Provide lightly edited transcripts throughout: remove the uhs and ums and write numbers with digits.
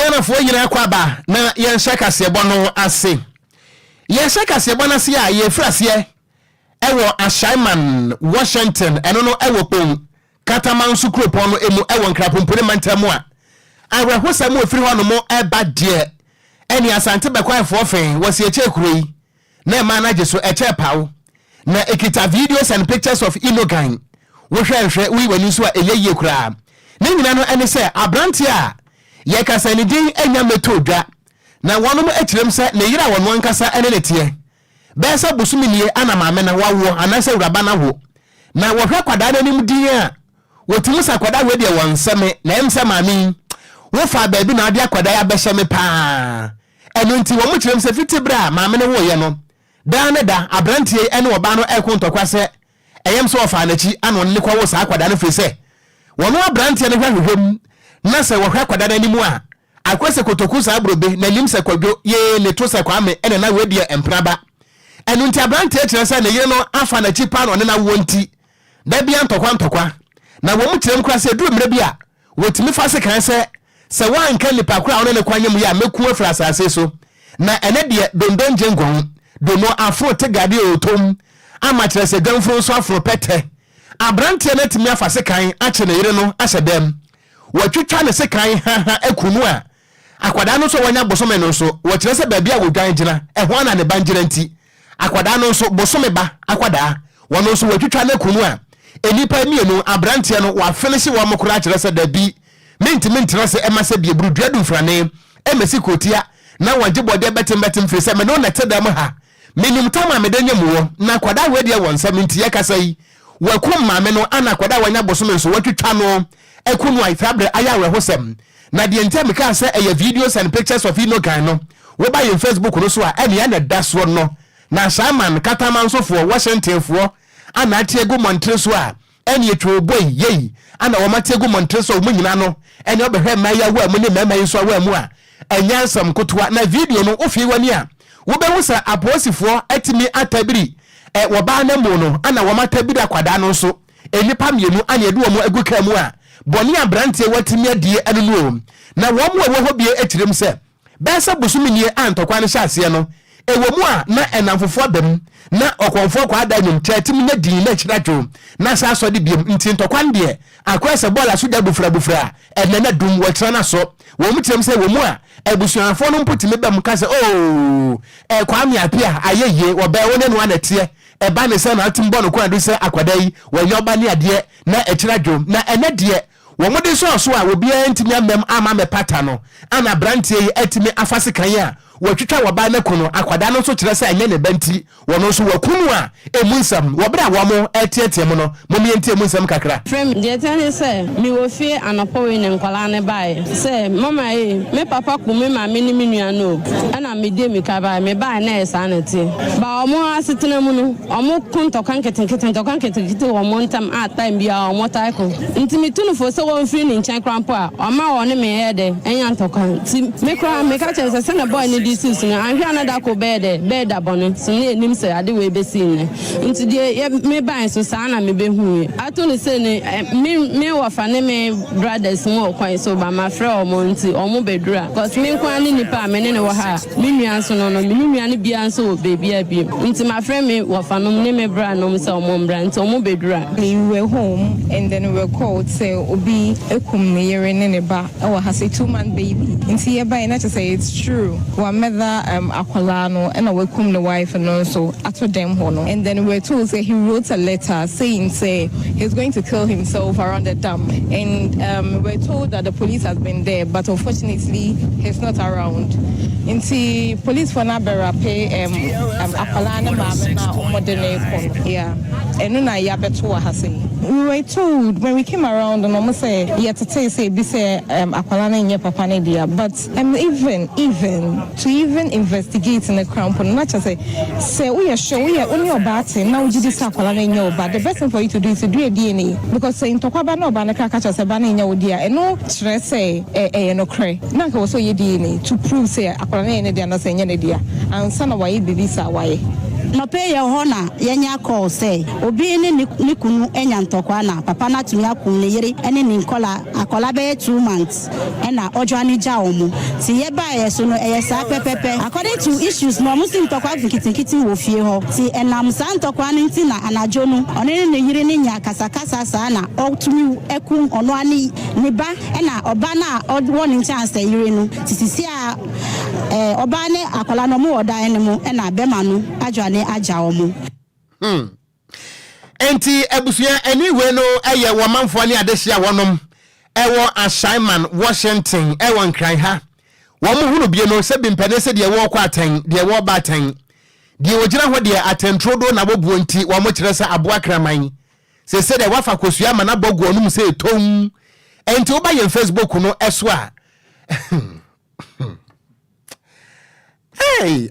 Ghana for yina kwaba na yen shaka sebo no ase. Yen shaka sebo na se a ye frase ewo Ashaiman Washington eno no ewo pon Kataman Sukropon no emu ewo nkrapompone mantamu a awehosam ofiri ho no mo eba de eni asante bekwan fofen wose eche kuroi na ma na jeso eche pawo na ekita videos and pictures of Inogan wo hwehwe wi wani so a eyeye kura na nyina no ene se abrante a ye kasa ni din enya metodwa na wonom ekirem se na yira wono ankasa ene netie besa busuminiye ana maame na wawo anase uraba na wo na wo hwe kwada na nim din a wotimu sa kwada we de wonseme na emse maame wo fa baabi na ade kwada ya behye me pa eno nti wo mu kirem se fitibra maame ne wo ye no da ne da abrante ene oba no ekontokwa se eyem so ofa anachi ano ne kwa wo sa kwada no fese wono abrante ne hwehwem na se wo hwe kwada na nimu a akwese kotoku sa abrobe na lim se kwadwo ye ne to se kwame ene na we de empraba eno nti abrante ekire se ne yire no afa na chi pa no ne na wo nti da bia ntokwa na wo mu kirem kra se duru mre bia wotimi fa se kan se wanka nipa kra one ne kwanyem ya meku afra asase so na ene de dondon jengon domo afro te gade otom ama kire se ganfro so afro pete abrante na timi afa se kan a kire yire no ahyedem watwitwa ne se kan ha ekunu a akwada no so wanya bosome no so wo kire se baabia wo dwan gina ehwa na ne bangira nti akwada no so bosome ba akwada wono so watwitwa ne ekunu a enipa mienu abrante no wa finish wo mokora kire se da bi minti rase emase bie bru duadu mfrane emesi kotia na wanje bode betem fese me no na tedam ha minum tama medanya muwo na kwada wedi e wonsa minti ye kasai wakum maame no ana kwada wanya bosome so watwitwa no ekunu ai fabre aya wehosem na de ntem ka se eye videos and pictures of Inogan no wo ba ye Facebook no so a ene ya na daso no na shaman Kataman so for Washington for ana tiegu montre so a ene etwo boy yei ana wo mategu montre so mu nyina no ene obehwe maya wo amu ne mama so wo amu a enyansam kotoa na video no ofi wani a wo be wusa aposifo atimi atabiri wo ba na mu no ana wo matabiri akwada no so enipa mienu ana edu wo mu aguka mu a boni abrante watimi adie anu no na wo mu wo hobie etirem se besa busuminiye antokwa ne hyase no ewo mu a na enamfofo abam na okonfo kwa ada nyum tetimi na din na kirajo na sa so de biem nti ntokwan de akwese bola so da bufra ene na dum watra na so wo mu tirem se wo mu a ebusuanfo no mpotimi bam ka se kwa mi apia ayeye wo be wo ne no anatie eba ne se na atimbo no kwa do se akwada yi wo nyoba ne ade na ekirajo na ene de wo mu de so a wo bia ntimi amem ama me pata no ana brantie yi atimi afase kan ya watwitwa woba na kuno akwada no so kire se anye ne banti wono so wakunu a emunsam wobra wamo etietie mu no momientie emunsam kakra frem de tane se mi wo fie anopo we ne nkwala ne bae se mama me papa ku me ma me ni menua no ana me de mi ka bae me bae na esa na tie ba omo asetena mu no omo kunto kan kete omo ntam a time bia omo tai ko ntimi tunu fo se won fie ni nchan krampo a oma wo ne me hede enya ntokan ti me kra me ka chese se na boy ni this na ahia na da ko bed abone so ne nim se ade we be sin nti de me ban so sa na me be hu ato ne se ne me wa fa ne me brothers mo kwan so ba ma frɛ omo nti omo bedura cause me kwan ni nipa me ne wo ha me nua so no me nua ne bia so baby abi nti ma frɛ me wa fa no ne me bra no se omo mbra nti omo bedura we were home and then we were called say obi ekum me yere ne ne ba e wa ha say 2-month baby nti ye ba na to say it's true wa mother akwala no and we come the wife and so ato them hono and then we were told say he wrote a letter saying say he's going to kill himself around the dam and we were told that the police has been there but unfortunately he's not around inti police for na berape akwala na mama na omodene kono yeah enu na ya beto ha say we were told when we came around and almost say yet to say be say akwala na nye papa na dia but even investigate in the crown pon not just say we are sure we are only about it now you just akwala na nye oba the best thing for you to do is to do a DNA because say ntokwa ba na oba na ka cha say ba na nye odia e no kire say no kre na ka so ye DNA to prove say akwala na nye dia na say nye dia and sana why baby sa why no pay your honor yenya call say obi ni kunu enya ntokwa na papa na tumi akum ne yere ene ni akola be 2 months ena ojo ani ja omu ti ye ba ye so no sa pepepe according to issues no musim ntokwa nkitin wo fie ho ti enam sa ntokwa ni nti na anajo no one ne yere ni nya kasakasa sa na otumi ekum ono ani ni ba ena oba na odwo ni chance yere no sisi a oba ne akola no mu oda ene mu ena bema no adwane aja omu enti ebusua anyway no eye wo manfo ani adehia wonom ewo assignment Washington ewo nkran ha wo mu hunu bie no se bimpene se de wo kwa aten de wo ba aten de ogira ho de atentrodo na bobuo nti wo mo kire se aboa kraman se de wafa kosua ma na bogu onum se tom enti wo ba ye Facebook no eso a hey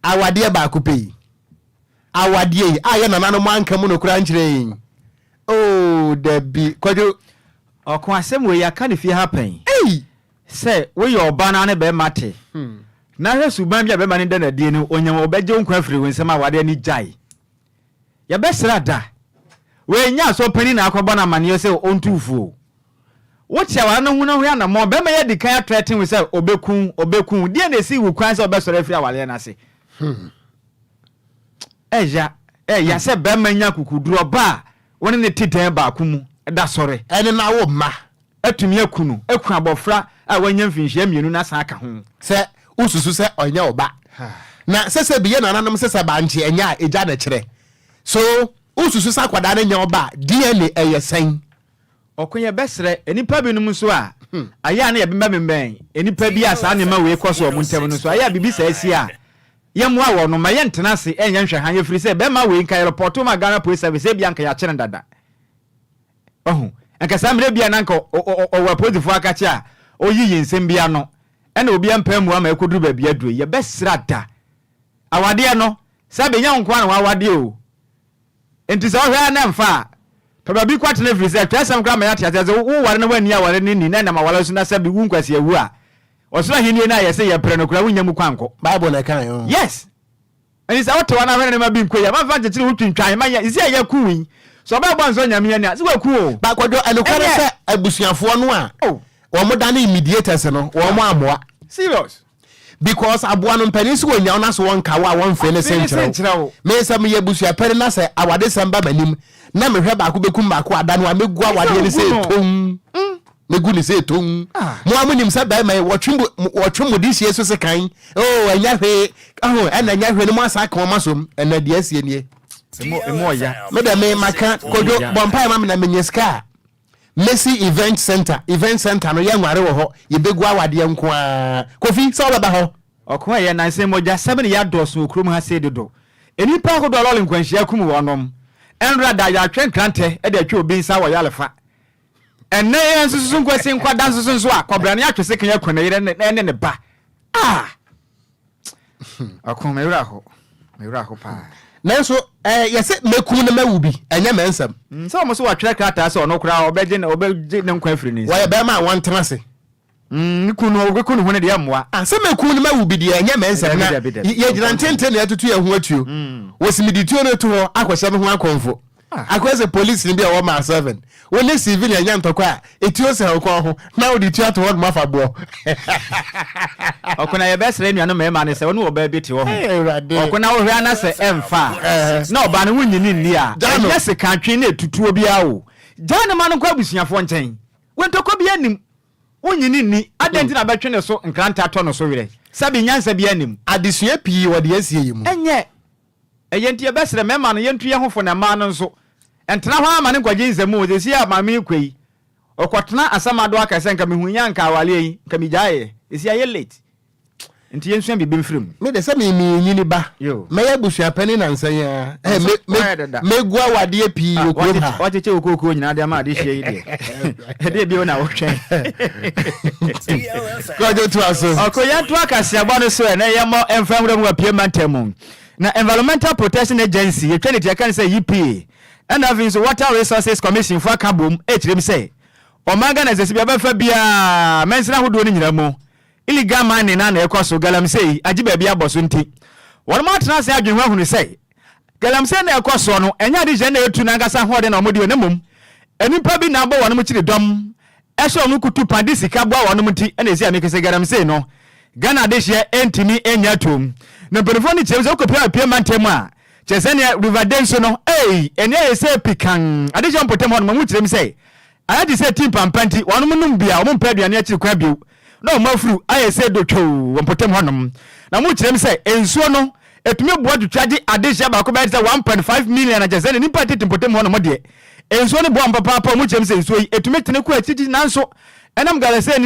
awade ba kupe awade aye nana mo anka mu no kura nkyire oh debi Kwadwo okon asem we yaka ne fie happen hey say we your bana ne be mate na hwesu ban bia be ma ne da na die no onyam obeje nkwa afiri wonsem awade ni jai ya be srada we nya so pani na akọba na mane say ontufuo wo tia wa no hu na hwe na mo be ma ye dikan atretin we say obekun die na si wu kwan say obesore afiri awale na se ya se be ma nya kukuduro ba woni ne titan ba akumu da sore ene na wo ma atumi akunu akun abofra a wanya mfinhia mienu na san aka ho se ususu se onya oba na sese biye na nanom sese ba nche enya eja na kire so ususu sa kwada na nya oba DNA eyesen okunye besre enipa binum so a aya na yebemba memben enipa bi asa ne ma we koso omu ntem no so aya bibi sa asi a yemwa wo no ma ye ntena se enya nhwe han ye firi se be ma we nka report ma Ghana Police Service e bia nka ya kire dada enka samre bia na nka o police fo akachi a oyiyi nsem bia no ena obi ampamu ama ekoduru ba bia duro ye besra da awade no sabe nya nkwa na awade o enti se ohwe na mfa papa bi kwat na firi se twasam kra ma ya tiaze wo ware na wani aware ni na ma wale so na sabe wu nkwasi awu a osura hini na ye se ye pre no kra wunya mu kwanko Bible na kan yo yes and say what wana hene ma bi nkoya ma fa nchechire wutwintwan ma ya isi ya kuwi so ba gba nso nyame ya se wa ku o ba Kwadwo anokare se abusuafo no a wo mo dane immediators no wo mo amoa serious because aboa no mpani so wonya na so wonka wa won fe ne senkyerɛ me se me ye busua pere na se awade samba manim na me hwe ba ko bekum ba ko ada no amegu awade ne se tom megu ne se tom mo amunim se ba mai wotwemu di sie so se kan oh anya hwe ena anya hwe ne mo asa ka ma som ena di asie nie emo ya me da me maka Kwadwo bompa ma me na menyeska Messi Event Center no ye nware wo ho ye begu awade nko a Kofi so baba ho okwa ye nanse moja 7 ya doso okrum ha se dedo enipa ko do lole nkwanhia kum wonom enra da ya twen krante e da twa obi nsa wo yalefa enne ensusu nkwasi nkwa dansusu nso a kobra ne atwese kan yakwana yire ne ba okwa mewra ho pa nanso yese mekum na mawubi enya mensam so mo so watwere krata so no kura obeje ne nkwa afiri ni wo ye be ma wan tenase kunu hone de amwa se mekum na mawubi de enya mensam na ye gina ntente na atutu ye ho atuo wosimidi tuo no to ho akwese me ho akonfo akwese police ni bia wo ma 7 woni civil enya ntokwa etuo se ho ho na odi tuo to ho mafa bo okuna ye besre nuano mema ne se woni oba bi te ho okuna wo hwa na se emfa na oba ne wunyini ni a yes kan twen na etutuo bia wo jana ma no kwa busuafo nchen wentokwa bia nim wunyini ni adenti na betwe ne so nkranta to no so wire sabi nyansa bia nim adesua pii wode asie yimu enye eyenti ye besre mema no yentu ye hofo na ma no nso entena ho ama ne kwaje nzemu ze sia ma me kwei okwatena asamado aka se nka mehunya nka awale yi nka mijaye esi aye late nti yensu bi bemfrem me de se me nyini ba me ya busua pani na nsan ya me gua wade pii okrom ha wacheche okoko nyina de ma de hie yi de de bi ona wo twen Kwadwo to aso okoya to akase aba no so na ye mo emfamre mu apie mantemu na Environmental Protection Agency ye twenty ya kan say EPA and having the Water Resources Commission for Kabum etrem say omaga na zesi bia ba fa bia mensra hodo ni nyina mo illegal mining na ekoso galam say agiba bia boso nti One more trans agent who say, Galamsen na ekoso no enya de je na etu na ngasa hode na omode onemum enipa bi na bo wono mu chiri dom ehye onu kutu padi sika bo wono muti ena esi amekese Galamsen no Ghana de hye entimi enya tom na perifo ni chemse okopia pia mantem a chese ne River Denso no enya ese pikan ade je mpotem hono mu chirem say aya de say team pampanti wono mu num bia wo mpa aduane achiri kwa bio na o mafuru aya ese dotwo mpotem hono na mu chirem say ensuo no etumi boa dutwaje adehia ba ko be 1.5 million na jazene ni party timpotem hono modie enso ne boa papa mu chem se enso yi etumi tene ko atiti nanso enam Galamsen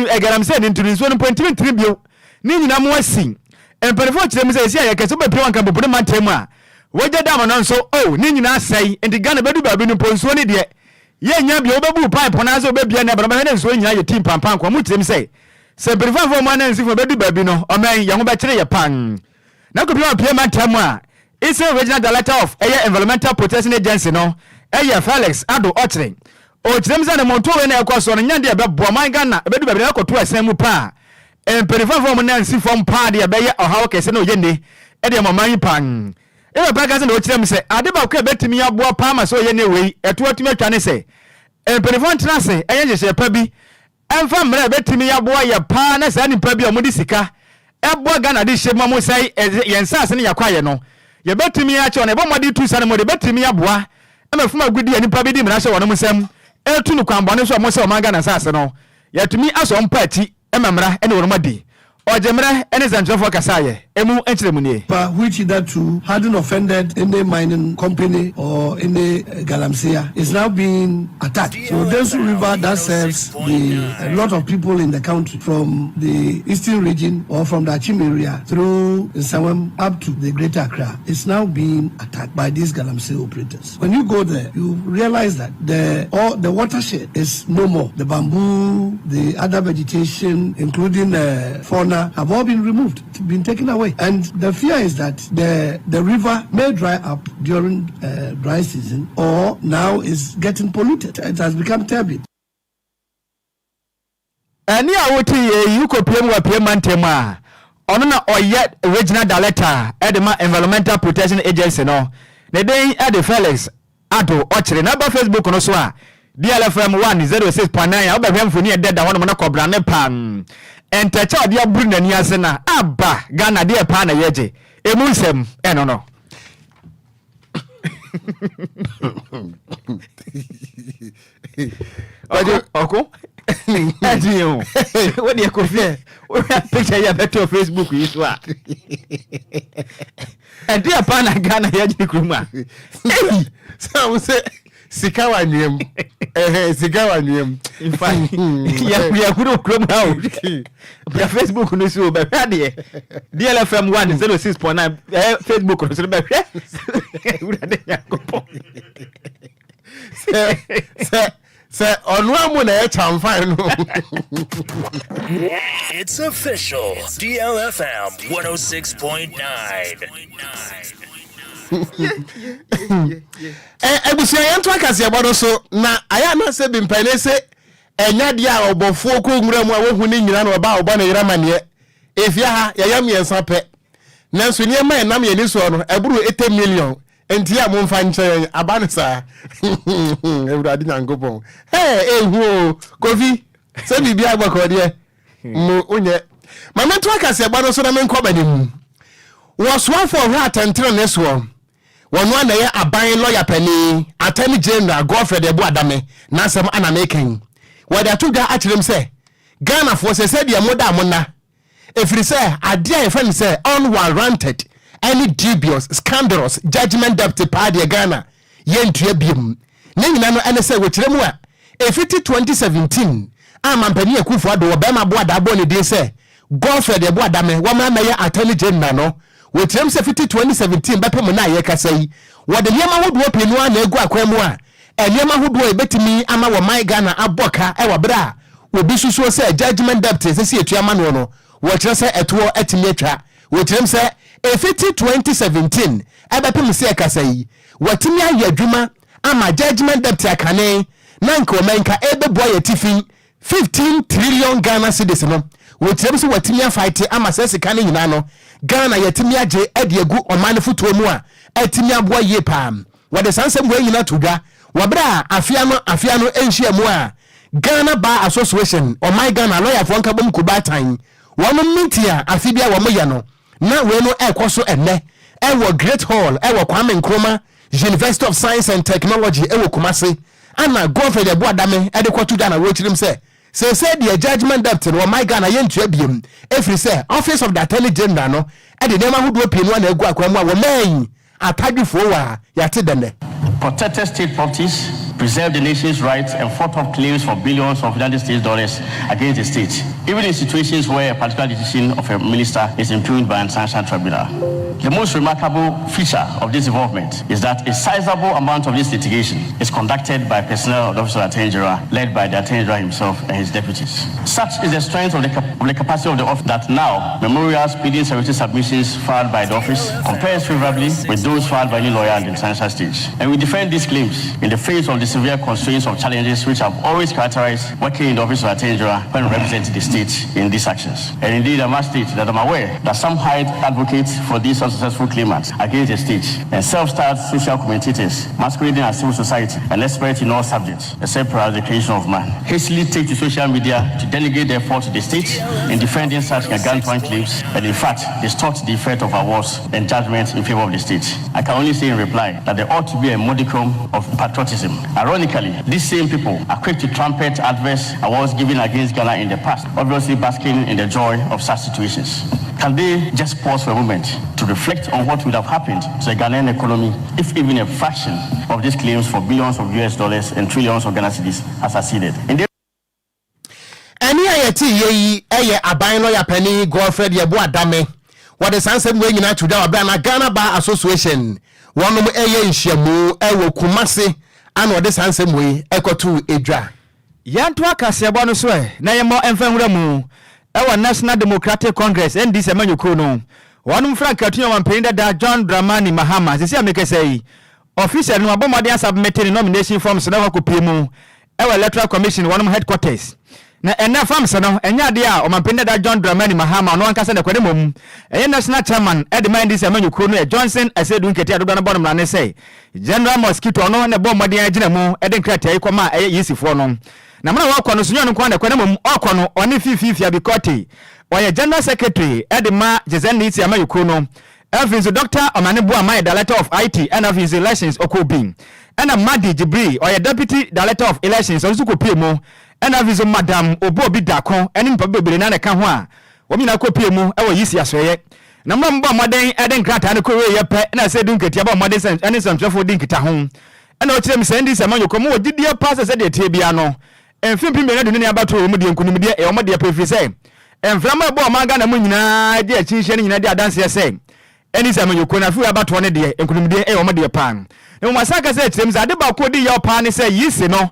ni ntiri enso no point three bio ni nyina mo asi emperifo chem se esi ayeke so be pe wanka bobo mantem a woje da mo nanso ni nyina sai enti Ghana bedu ba bi no ponso ne de ye nya bia obebu pipe na so obebia na bra na enso nyina ye team pampan ko mu chem se emperifo fo mo na nsifo bedu ba bi no omen ye ho be kire ye pan na ko pia mantem a is original director of environmental protection agency no Felix Ado Ocran Ocran na monto we na ekoso no nyande be boa man Ghana be du be na koto asan mu pa emperifo mo na nsi fom pa de be ye ohawo kese na oyende e de maman pan e be ka se na Ocran se ade ba ko betimi aboa pa ma so ye ne wei eto atumi atwa ne se emperifo ntena se enye je pa bi emfa mra betimi aboa ye pa na sa ni pa bi o mudi sika ebo Ghana de hye mo sai yensa se ne yakwaye no ye betimi ya che on ebo modi tu sa ne mo de betimi aboa emafuma gudi ani pa bi di mra hye wono musem etu no kwambone so mo se o Ghana sase no yatumi aso mpati emamra ene wono madi ojemra ene zanjofo kasaye emu enchiremu nie which that too hadn't offended any mining company or any Galamsey is now being attacked. So Denso River that serves a lot of people in the country from the eastern region or from the Achim area through Nsawam up to the Greater Accra is now being attacked by these Galamsey operators. When you go there, you realize that the watershed is no more. The bamboo, the other vegetation, including fauna, have all been removed, been taken away. And the fear is that the river may dry up during dry season or now is getting polluted. It has become turbid. Ani awoti you ko piem wa piem mantema ono na oye regional director edema environmental protection agency no ne den ede Felix Ado Ocran na ba Facebook no so a DLFM 106.9 obehwemfo ni ededa hono na kobra ne pam entecha dia buru nani ase na aba Ghana dia pa na yeje emunsem eno no Oko Adio what you confess we picture ya beto Facebook yi so a and dia pa na Ghana yeje kruma so say sika wa nwem sika wa nwem in fact ya kuro krom now ya Facebook no so be hwade DLFM 106.9 Facebook no so be hwade urade yakopo se onwa na e chamfa no It's official. DLFM 106.9. Ebusia yanto akase bodo so na aya na se bimpane se enya dia obofo ko nwuramu a wohu ni nyina na oba obo na Nhyiraba ne efia ha yayam yensa pe nanso ni ema enam ye ni so no eburu 80 million enti a momfa nche abanisa Ewurade nyankopon ehu kofi se bibia agbako de mo onye mama to akase bodo so na menko banim wo so for her atentere ne so wonu na ye aban lawyer pani attorney general Godfred Ebu Adame na sem ana making wada to ga akyerem say Ghana for say dia moda mona efiri say ade a friend say unwarranted any dubious scandalous judgment debt party Ghana yentua biem ne nyina no ene say we kyerem a efiti 2017 amampani akufo ado obema bo adabo ne din say Godfred Ebu Adame wo ma ye attorney general no we kyerem say fiti 2017 bepem na ye kasai wo de niam ahodo penu na egu akwam a niam ahodo ebetimi ama wo my Ghana aboka e wo bra obi susuo say judgment debt say etua ma no wo kyerem say eto etimi atwa we kyerem say efiti 2017 ebepem say kasai watimi ayadwuma ama judgment debt akane na nka o menka ebeboa ye tifin 15 trillion Ghana cedis no wotirem so watimia fight ama sesika ne nyina no Ghana yatimia je ediegu omane futuo mu a atimia boa ye pam wode sansem we nyina todwa wabra afia no enhia mu a Ghana Bar Association o my Ghana lawyer for nkabom kubatan wono mitia afibia wo moye no na we no ekoso enne ewo Great Hall ewo Kwame Nkrumah University of Science and Technology ewo Kumasi ana Godfrey Eboadame edekwotu Ghana wo chirim say the judgment depth no my Ghana yentu abiem every say Office of the Attorney General no ede dem ahudo pinu na egu akwam a wo man atadwufo wa yate dende protected state properties, preserve the nation's rights, and fought off claims for billions of United States dollars against the state, even in situations where a particular decision of a minister is impugned by an international tribunal. The most remarkable feature of this involvement is that a sizable amount of this litigation is conducted by personnel of the Office of the Attorney General, led by the Attorney General himself and his deputies. Such is the strength of the capacity of the office that now memorials, pleading, security submissions filed by the office compares favorably with those filed by any lawyer on the international stage. And we defend these claims in the face of the severe constraints of challenges which have always characterized working in the Office of the Attorney General when representing the state in these actions. And indeed, I must state that I'm aware that some hide advocates for these unsuccessful claimants against the state and self-styled social commentators masquerading as civil society and experts in all subjects except perhaps the creation of man hastily take to social media to delegate their effort to the state in defending such gargantuan claims and in fact distort the effect of awards and judgments in favor of the state. I can only say in reply that there ought to be a modicum of patriotism. Ironically, these same people are quick to trumpet adverse awards given against Ghana in the past, obviously basking in the joy of such situations. Can they just pause for a moment to reflect on what would have happened to the Ghanaian economy if even a fraction of these claims for billions of US dollars and trillions of Ghana cedis has succeeded? Any ayeti ye aban lawyer penny Godfrey Eboadame what the sansem we nyina to da na Ghana Bar Association wonom nhyiamu ewo Kumasi and what the sansem we ekotu edwa yanto akasebo no so na yemo emfanwura mu ewo National Democratic Congress NDC manyuko no wonom Frank Atunya wampenda da John Dramani Mahama sisi amekesei official no abomode submitting nomination forms na wakopemu ewo Electoral Commission wonom headquarters na ena farms no enya de a omampenda da John Dramani Mahama no ankasa de kwade mom national chairman Edmund NDC manyuko no Johnson Asedu nketi adodo na bodom na ne say General Mosquito no ne bomode agina mu ede nkrata ikoma yisifo no na mna wakọ no sunyo no kwa na kwade mom okọ no oni fifia bikoti oye General Secretary Edma Jezeniti amayuko no Elvin's Dr. Omanebo Amaya Director of IT and of his elections Okobin and a Madi Jibri or a Deputy Director of Elections Ozuko Pimo and of his Madam Obobi Dako and in Pabbi Nana Kanwa Womina Kopimo ever yisi asweye na mba modern eden krata ne kowe ye pe na se dun ketia ba modern sense any some trafo din kita ho and o kire me send this amanyo komo o didie pass se de tie bia no enfim pim na dun ne abato o mu de nkunum de e o mo de pe fi se enframa bo o maga na mu nyina de achinhye ne nyina de adanse se eni se amanyo ko na fu abato ne de nkunum de e o mo de pan e mo masaka se kire me za de ba ko di ye pa ne se yisi no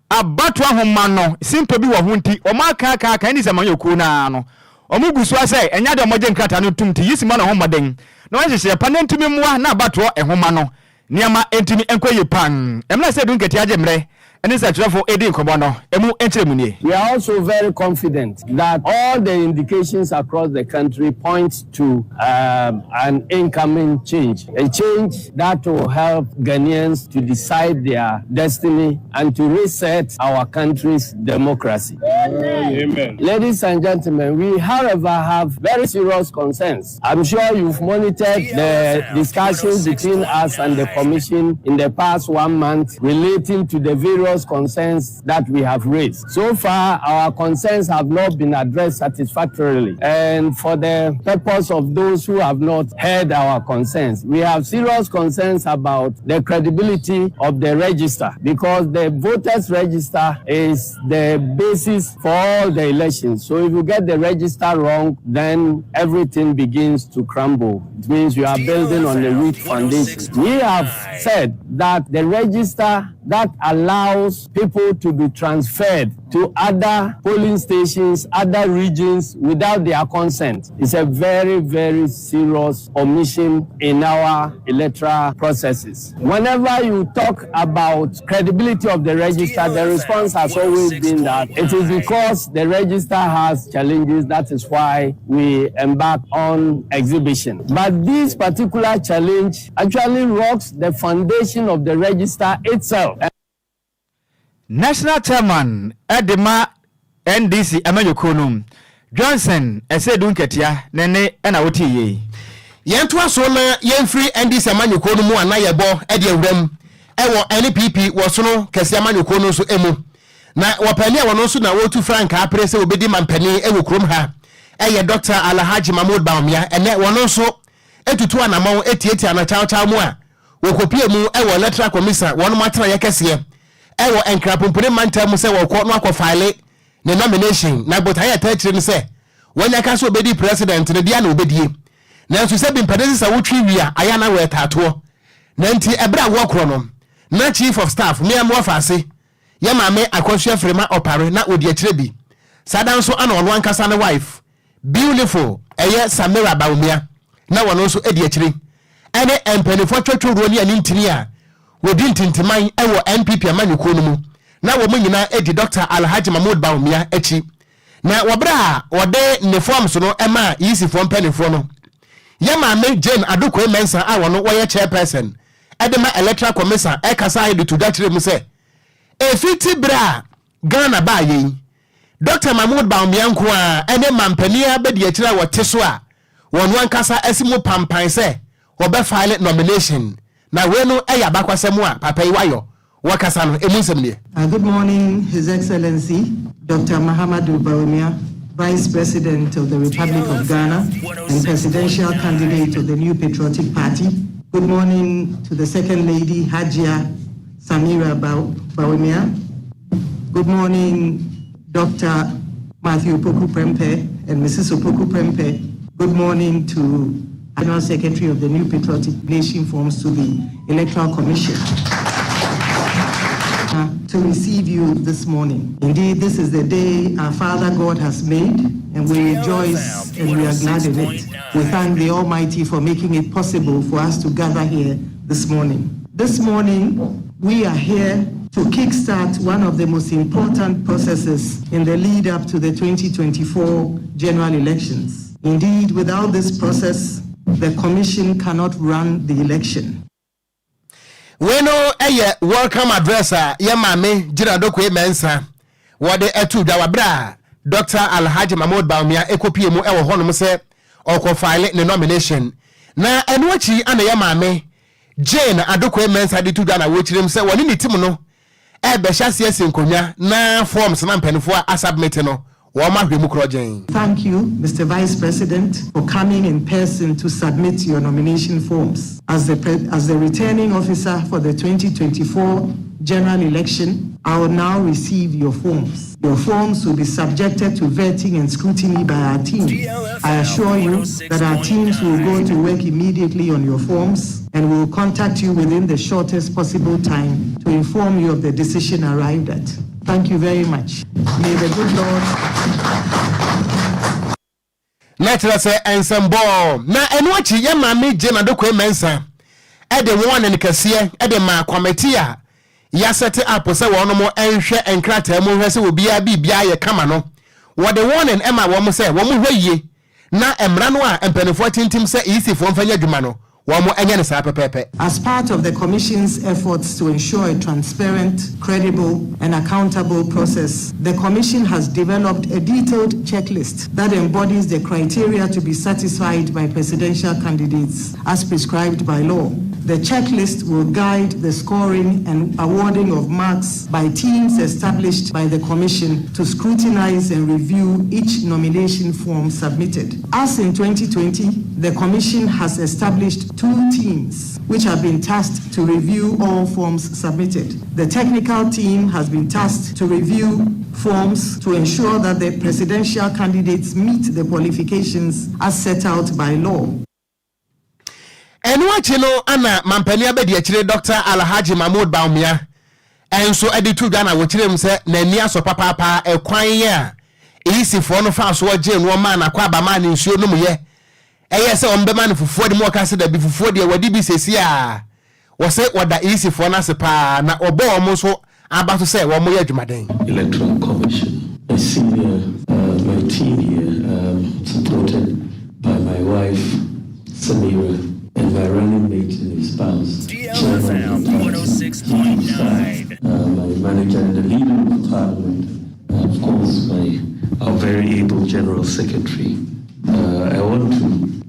abato ahoma no simple bi wo ho nti o maka ka eni se amanyo ko na no omugusu ase enya de omoje nkrata no tumti yisima no homoden na wanhyehyɛ pa ntumi mmoa na abato ehoma no niama entumi enkoye pan emna se dun keti agemre eni se trafo edi nkobo no emu enkyeremu nie. We are also very confident that all the indications across the country point to an incoming change, a change that will help Ghanaians to decide their destiny and to reset our country's democracy. Amen. Ladies and gentlemen, we however have very serious concerns. I'm sure you've monitored the discussions between us and the Commission in the past 1 month relating to the various concerns that we have raised. So far, our concerns have not been addressed satisfactorily. And for the purpose of those who have not heard our concerns, we have serious concerns about the credibility of the register, because the voters register is the basis for all the elections. So if you get the register wrong, then everything begins to crumble. It means you are building on a weak foundation. We have said that the register that allows people to be transferred to other polling stations, other regions without their consent. It's a very, very serious omission in our electoral processes. Whenever you talk about credibility of the register, the response has always been that it is because the register has challenges. That is why we embark on exhibition. But this particular challenge actually rocks the foundation of the register itself. National Chairman Edema NDC Amayokonum Johnson Esedun Ketia Nene Enawoti ye. Yentua so na yenfree NDC Amayokonum mu ana yebo ede awram ewo NPP wosono kese Amayokonum so emu. Na wapani a wono so na wotu frank apre se obedi mampani ewo krom ha. Eye Dr. Alhaji Mahmoud Bawumia ene wono so etutu anamawo etieti ana chaw mu a wokopie mu ewo electoral commission wono matara yekese ewo enkrapompone manta mu se wokọ no akofile ne nomination na botaya tachire ne se wonya ka so obedi president ne dia na obedie na nso se bimpedesi sa wotwi wia aya na we tato na nti ebra wokro no na chief of staff me am wafase ya maame akosua frema opare na odi akire bi sada nso ana ono ankasa ne wife beautiful eye Samira Baumia na wono nso edi akire ene empenifo twetworo ni ani ntini a wodi ntintiman ewo NPP amanyuko no mu na wo munyina edi Dr. Alhaji Mahmoud Bawumia echi na wobra wode ne forms no ema yisi form penifo no ya maame Jane Adukwe Mensa a wono woye chairperson edema electoral commission ekasa edi to dachire mu se efiti bra Ghana ba ye Dr. Mahmoud Bawumia nko a ene mampani abedi akira wote so a wono ankasa asimu pampan se obe file nomination na wenu eya bakwasemu a papa iwayo wakasa no emunsem ne. Good morning, His Excellency Dr. Mahamadou Bawumia, Vice President of the Republic of Ghana and Presidential Candidate of the New Patriotic Party. Good morning to the Second Lady Hajia Samira Bawumia. Good morning, Dr. Matthew Opoku Prempeh and Mrs. Opoku Prempeh. Good morning to General Secretary of the New Patriotic Nation Forms to the Electoral Commission to receive you this morning. Indeed, this is the day our Father God has made, and we rejoice and we are glad in it. We thank the Almighty for making it possible for us to gather here this morning. This morning, we are here to kickstart one of the most important processes in the lead up to the 2024 general elections. Indeed, without this process, the Commission cannot run the election. Weno eye welcome address ya mame Adukwe Mensa wode etu da wabra Dr. Alhaji Mahmoud Bawumia ekopie mu ewo hono se okọ file ne nomination na enuachi ana ya mame Jane Adukwe Mensa de tu da na wochirem se woni ni tim no e be hyase asenkonya na forms na mpanifo a submit no. Thank you, Mr. Vice President, for coming in person to submit your nomination forms. As the returning officer for the 2024 general election, I will now receive your forms. Your forms will be subjected to vetting and scrutiny by our team. I assure you that our teams will go to work immediately on your forms and will contact you within the shortest possible time to inform you of the decision arrived at. Thank you very much. May the good Lord. Natural say ensemble. Na enuachi ye mame Jane Adukwe Mensa. Ede one en kase ede ma committee a ya set up say wono mo enhwe enkrata mu hwe se obi a bibia ye kama no. Wo de one en ema wo mo say wo mo hwe yie. Na emra no a empenefo tintim say easy fo mfanya dwuma no. As part of the Commission's efforts to ensure a transparent, credible, and accountable process, the Commission has developed a detailed checklist that embodies the criteria to be satisfied by presidential candidates as prescribed by law. The checklist will guide the scoring and awarding of marks by teams established by the Commission to scrutinize and review each nomination form submitted. As in 2020, the Commission has established 2 teams which have been tasked to review all forms submitted. The technical team has been tasked to review forms to ensure that the presidential candidates meet the qualifications as set out by law. Enuachi no ana mampani abedi akire Dr. Alhaji Mahmoud Bawumia enso editu Ghana wo kirem se na ni aso papa ekwan ya isi fo no fa so oje no ma na kwa ba ma ni nsuo no mu ye eye se on be ma ni fufuo de mo ka se da bi fufuo de wadi bi sesi a wo se wada isi fo na se pa na obo o mo so aba so se wo mo ye adwumaden Electoral Commission. A senior, my team here, supported by my wife, Samira, and my running mate and his spouse, DLFM 106.9. My manager and the leader of parliament, of course, our very able general secretary. I want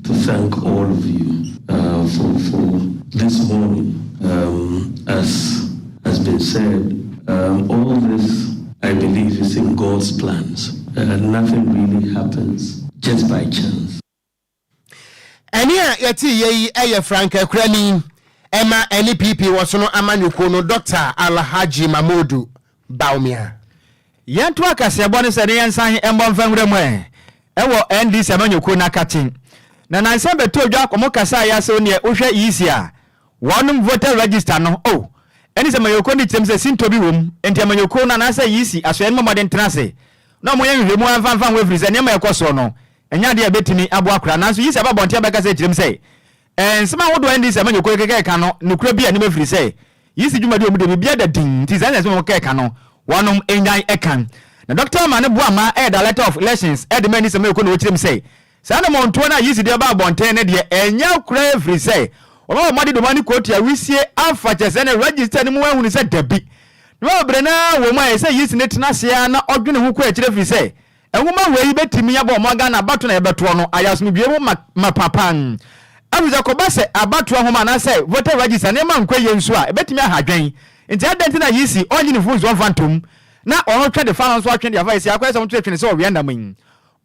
to thank all of you for this morning. As has been said, all this, I believe, is in God's plans. Nothing really happens just by chance. Ania yeti ye Frank Krani Emma NPP wasono amanyuko no Dr. Alhaji Mamodu Baumia. Yantu akase abone se ne yansan embon fanwure mu ewo NDC amanyuko na katin. Na nansan beto odwa akomo kasa ya se ne ohwe yisi a wonum voter register no eni se mayoko ni kyem se sintobi wom enti amanyuko na se yisi asoe no modern tenase na mo yenhwe mu anfanfan we free se ne mayekoso no enya de betimi abo akura nanso yisi ababonte abeka se kyem se ensema wodo NDC amanyuko keke ka no nukura bi ani mafiri se yisi dwuma de omude bibia da din ti zanya se mo keke ka no wanum enyan ekan na Dr. Mane Boama director of elections the man is mayoko no kyem se sana mo nto na yisi de ba bonte ne de enya kura free se o ma de mani quote ya wisie afa chese ne register ni mu ahunu se dabi no obrena wo ma se yisi ne tenase ya na odwene hu kwa kire free se enwuma we betimi ya bo mo Ghana bato na yebeto no ayasumi biemu mapapan abuza ko base abato ho ma na se voter register ne ma nkwa ye nso a betimi ahadwen nti adenti na yisi onyi ne funzo fantom na ono twa de fa nso atwen de afa isi akwa se mo twetwe se o we ndam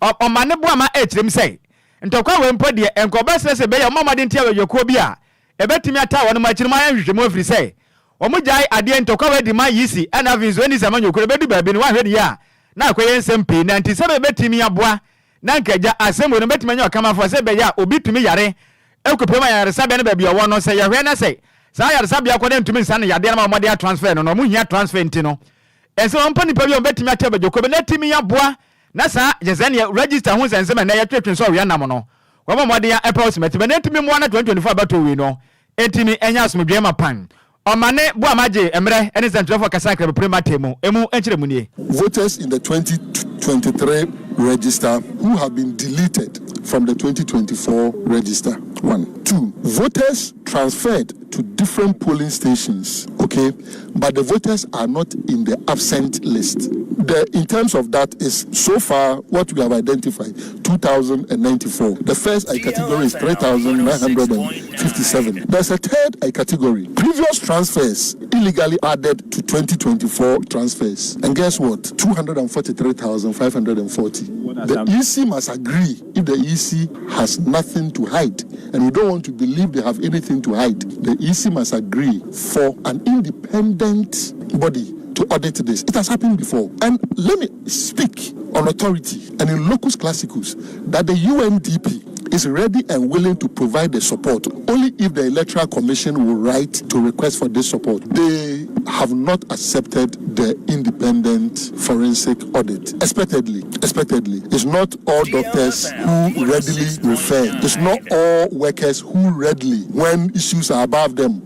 o Mane Boama ekyirem se ntokwa we mpo de enko base se be ya mo made ntia we yokuo bi a ebetimi ata wonu ma kyirema ya hwehwe mo afiri se omujai ade ntokwa we di ma yisi ana vinzo ni zaman yokure bedu baabi ni wa hwede ya na akoye nsempe na nti se be betimi aboa na nkaja asemo no betimi anya kama fo se be ya obi tumi yare ekopema yare sabe ne baabi owo no se ya hwe na se sa yare sabe akode ntumi nsan yade na ma mo de transfer no mu hia transfer nti no ense ompani pa bi obetimi ata be jokobe na timi aboa na sa jezania register hu sensema na ya twetwe so we nam no kwa mo de ya apple smith be na timi mo na 2024 bato we no entimi enya asomdwe ma pan o Mane Boama je emre ene central for kasakre prima temu emu enchire munie. Voters in the 2023 register who have been deleted from the 2024 register. 1. 2. Voters transferred to different polling stations, okay, but the voters are not in the absent list. In terms of that is so far what we have identified 2,094. The first I category is 3,957. There's a third I category. Previous transfers illegally added to 2024 transfers. And guess what? 243,540. The EC must agree if the EC has nothing to hide. And we don't want to believe they have anything to hide. The EC must agree for an independent body to audit this. It has happened before. And let me speak on authority and in locus classicus that the UNDP is ready and willing to provide the support only if the Electoral Commission will write to request for this support. They have not accepted the independent forensic audit. Expectedly. It's not all doctors who readily refer. It's not all workers who readily, when issues are above them.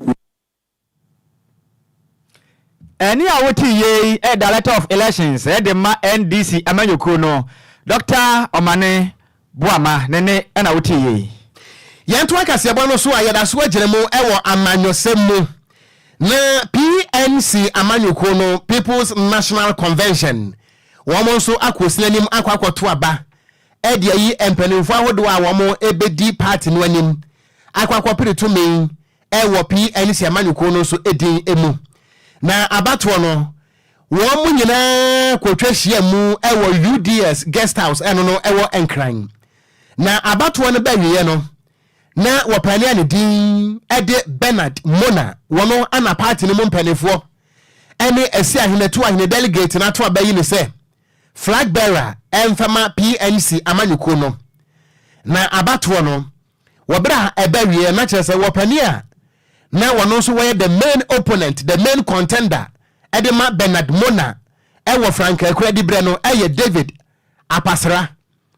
Any awoti ye director of elections the ma NDC amanyoko no Dr. Mane Boama nene ana awoti ye yento akase bono so ayeda so agiremu ewo amanyosem mu na PNC amanyoko no People's National Convention womo so akosinanim akwakoto aba de yi empanimfo ahodo a womo ebedi party no anim akwakopiritu men ewo PNC amanyoko no so edin emu na abatwo no wo mu nyina kwotwa hia mu ewo UDS guest house eno no ewo Enquires na abatwo no bawiye no na wopane ane din ede Bernard Mona wono ana party no mu mpanefo ene esi ahenetu ahene delegate na to abayi ne se flag bearer emfama PNC amanyuko no na abatwo no wobra ebawiye na kyerese wopane a na wono so were the main opponent, the main contender edema Bernard Mona ewo Frank Ekwedi Breno David Apasra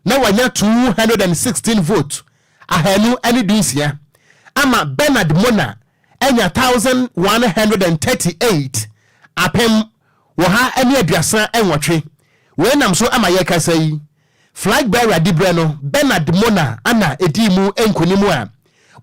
na wanya 216 vote ahanu ene dunsia ama Bernard Mona enya 1138 apem wo ha ene aduasa enwotwe we nam so ama ye kasa yi flag bearer di Breno Bernard Mona ana edimu enkonimu a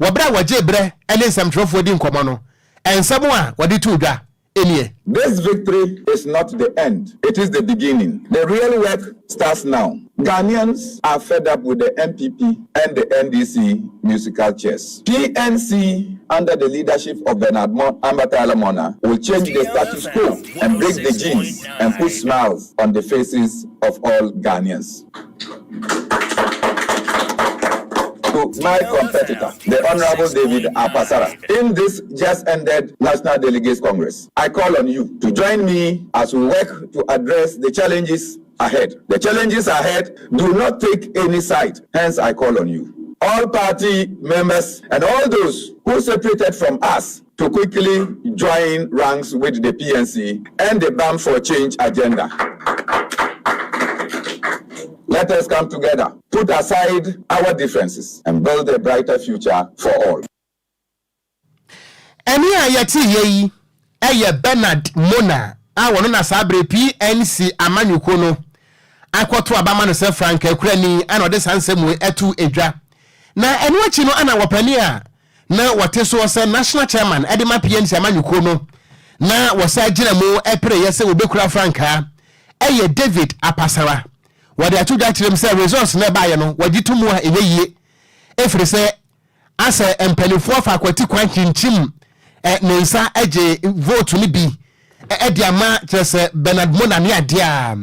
wabra waje bre ene samtrofo di nkomo no ensamo a wadi tuudwa enie. This victory is not the end. It is the beginning. The real work starts now. Ghanaians are fed up with the MPP and the NDC musical chairs. PNC, under the leadership of Bernard Mona, will change the status quo and break the genes and put smiles on the faces of all Ghanaians. To my competitor, the Honorable David Apasara, in this just ended National Delegates Congress, I call on you to join me as we work to address the challenges ahead. The challenges ahead do not take any side, hence I call on you. All party members and all those who separated from us to quickly join ranks with the PNC and the BAM for Change agenda. Let us come together, put aside our differences, and build a brighter future for all. Eni ayati yeyi eye Bernard Mona awonu na sabre PNC amanyuko no akwoto abama no se Frank Ekurani ana ode sansemu etu edwa na enu achi no ana wopani a na woteso se national chairman edema PNC amanyuko no na wosa gina mu epre yese obekura Franka eye David Apasara wade atudwa kirem se results na baye no wagitumu a eyeyi efre se asa empanifo fa akwati kwan kinchim nensa eje vote ni bi ediama kyese Bernard Mona ne adia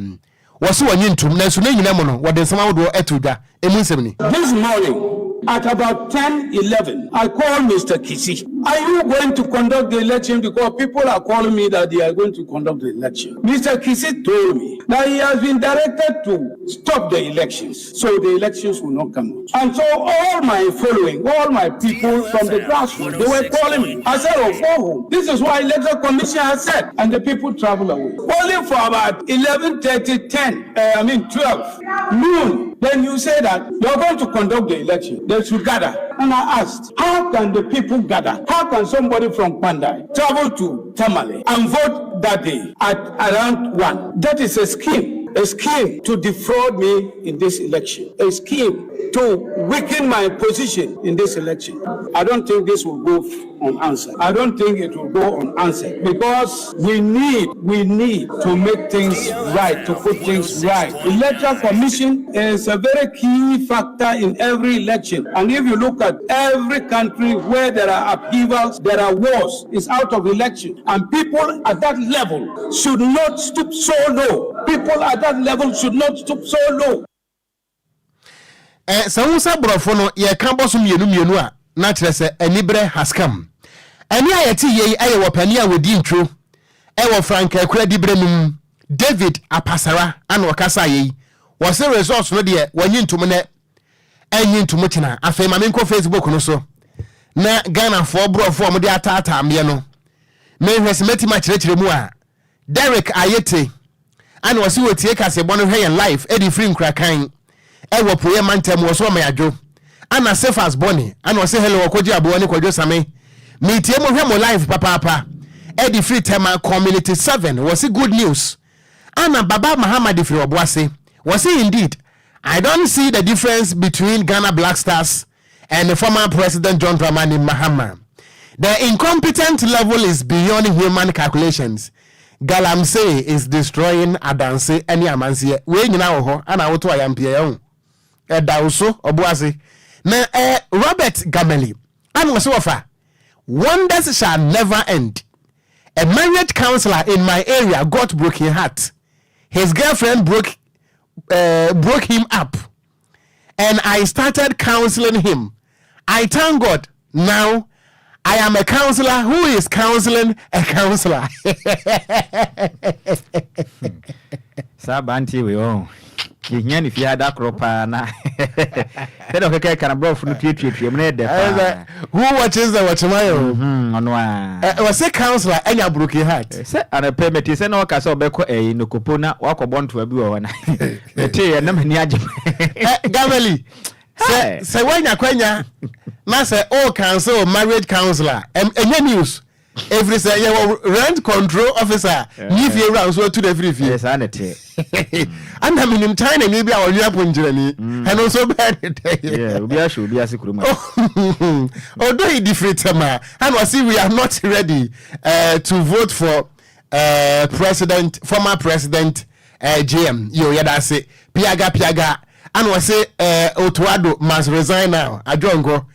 woso wanyi ntum na so na nyina mo no wode nsama wodo etudwa emunsem ni. This morning at about 10:11, I called Mr. Kisi. Are you going to conduct the election? Because people are calling me that they are going to conduct the election. Mr. Kisi told me that he has been directed to stop the elections, so the elections will not come out. And so all my following, all my people from the grassroots, they were calling me. I said, oh, go home. This is what Electoral Commission has said. And the people travel away. Only for about 11:30, 12 noon, then you say that you are going to conduct the election. They should gather. And I asked, how can the people gather? How can somebody from Pandai travel to Tamale and vote that day at around 1? That is a scheme to defraud me in this election, a scheme to weaken my position in this election. I don't think this will go unanswered. I don't think it will go unanswered because we need to make things right, to put things right. Electoral Commission is a very key factor in every election. And if you look at every country where there are upheavals, there are wars, it's out of election. And people at that level should not stoop so low. People at that level should not stoop so low. Sawusa brofo no ye kan boso mienu a na kire se anibre has come. Ani ayeti ye aye wopani a wodi ntwo e wo Frank Ekwedi Brenum David Apasara ana wakasa ye wo se results no de wanyi ntum ne anyi ntum kina afa ma menko Facebook no so na Ghana fo brofo mo de atata me no me hwesemeti ma kire mu a Derek Ayete ana wasi wotie kase bono hwe live edi free nkrakan ewo poye mantem wo so ma yadwo ana Sefas Boni ana wasi hello Okogyeabour Kwadwo Sammy meetie mo hwe mo live papa edi free tema community 7 was good news ana Baba Muhammad free oboase was indeed I don't see the difference between Ghana Black Stars and the former President John Dramani Mahama. The incompetent level is beyond human calculations. Galamsey is destroying Adanse any amansie. We nyina wo ho ana woto ayampie ye ho. Dawso oboase. Na Robert Gameli. An was offer. Wonders shall never end. A marriage counselor in my area got broken heart. His girlfriend broke him up. And I started counseling him. I thank God. Now I am a counselor who is counseling a counselor. Sabanti we oh. Yen if you had that crop na. Then okay can bro for tweet who watches the Watchmayo? Was a counselor and your brookie hat. Say and a permit is no castle beko a no copona walk born to a bew and the tea and never near Gavely. Say when you quenya, Master all council marriage counselor and news. Every say rent control officer. If you around so to the free fee. Yes, sanity. And I mean in China maybe our Japan journey and also bad. Yeah, we are sure be as Kuruma. Although it different and we see we are not ready to vote for former president JM. Yo yeah that's it. Piaga and we say Otuado must resign now. I don't go.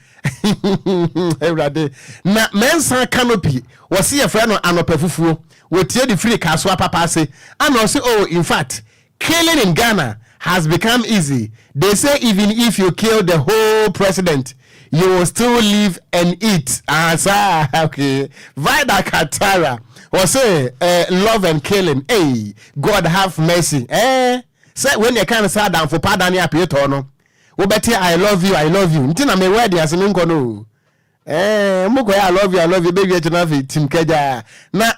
Na mensa canopy was see a friend on anopefufu we tear the free kaswa papa say and also in fact killing in Ghana has become easy. They say even if you kill the whole president you will still live and eat. Okay. Vida Katara was say love and killing. Hey, God have mercy. Say when you can't sit down for pardon ya no. I love you. Ntina me ready as me nkono. Moko I love you baby echina team keja. Na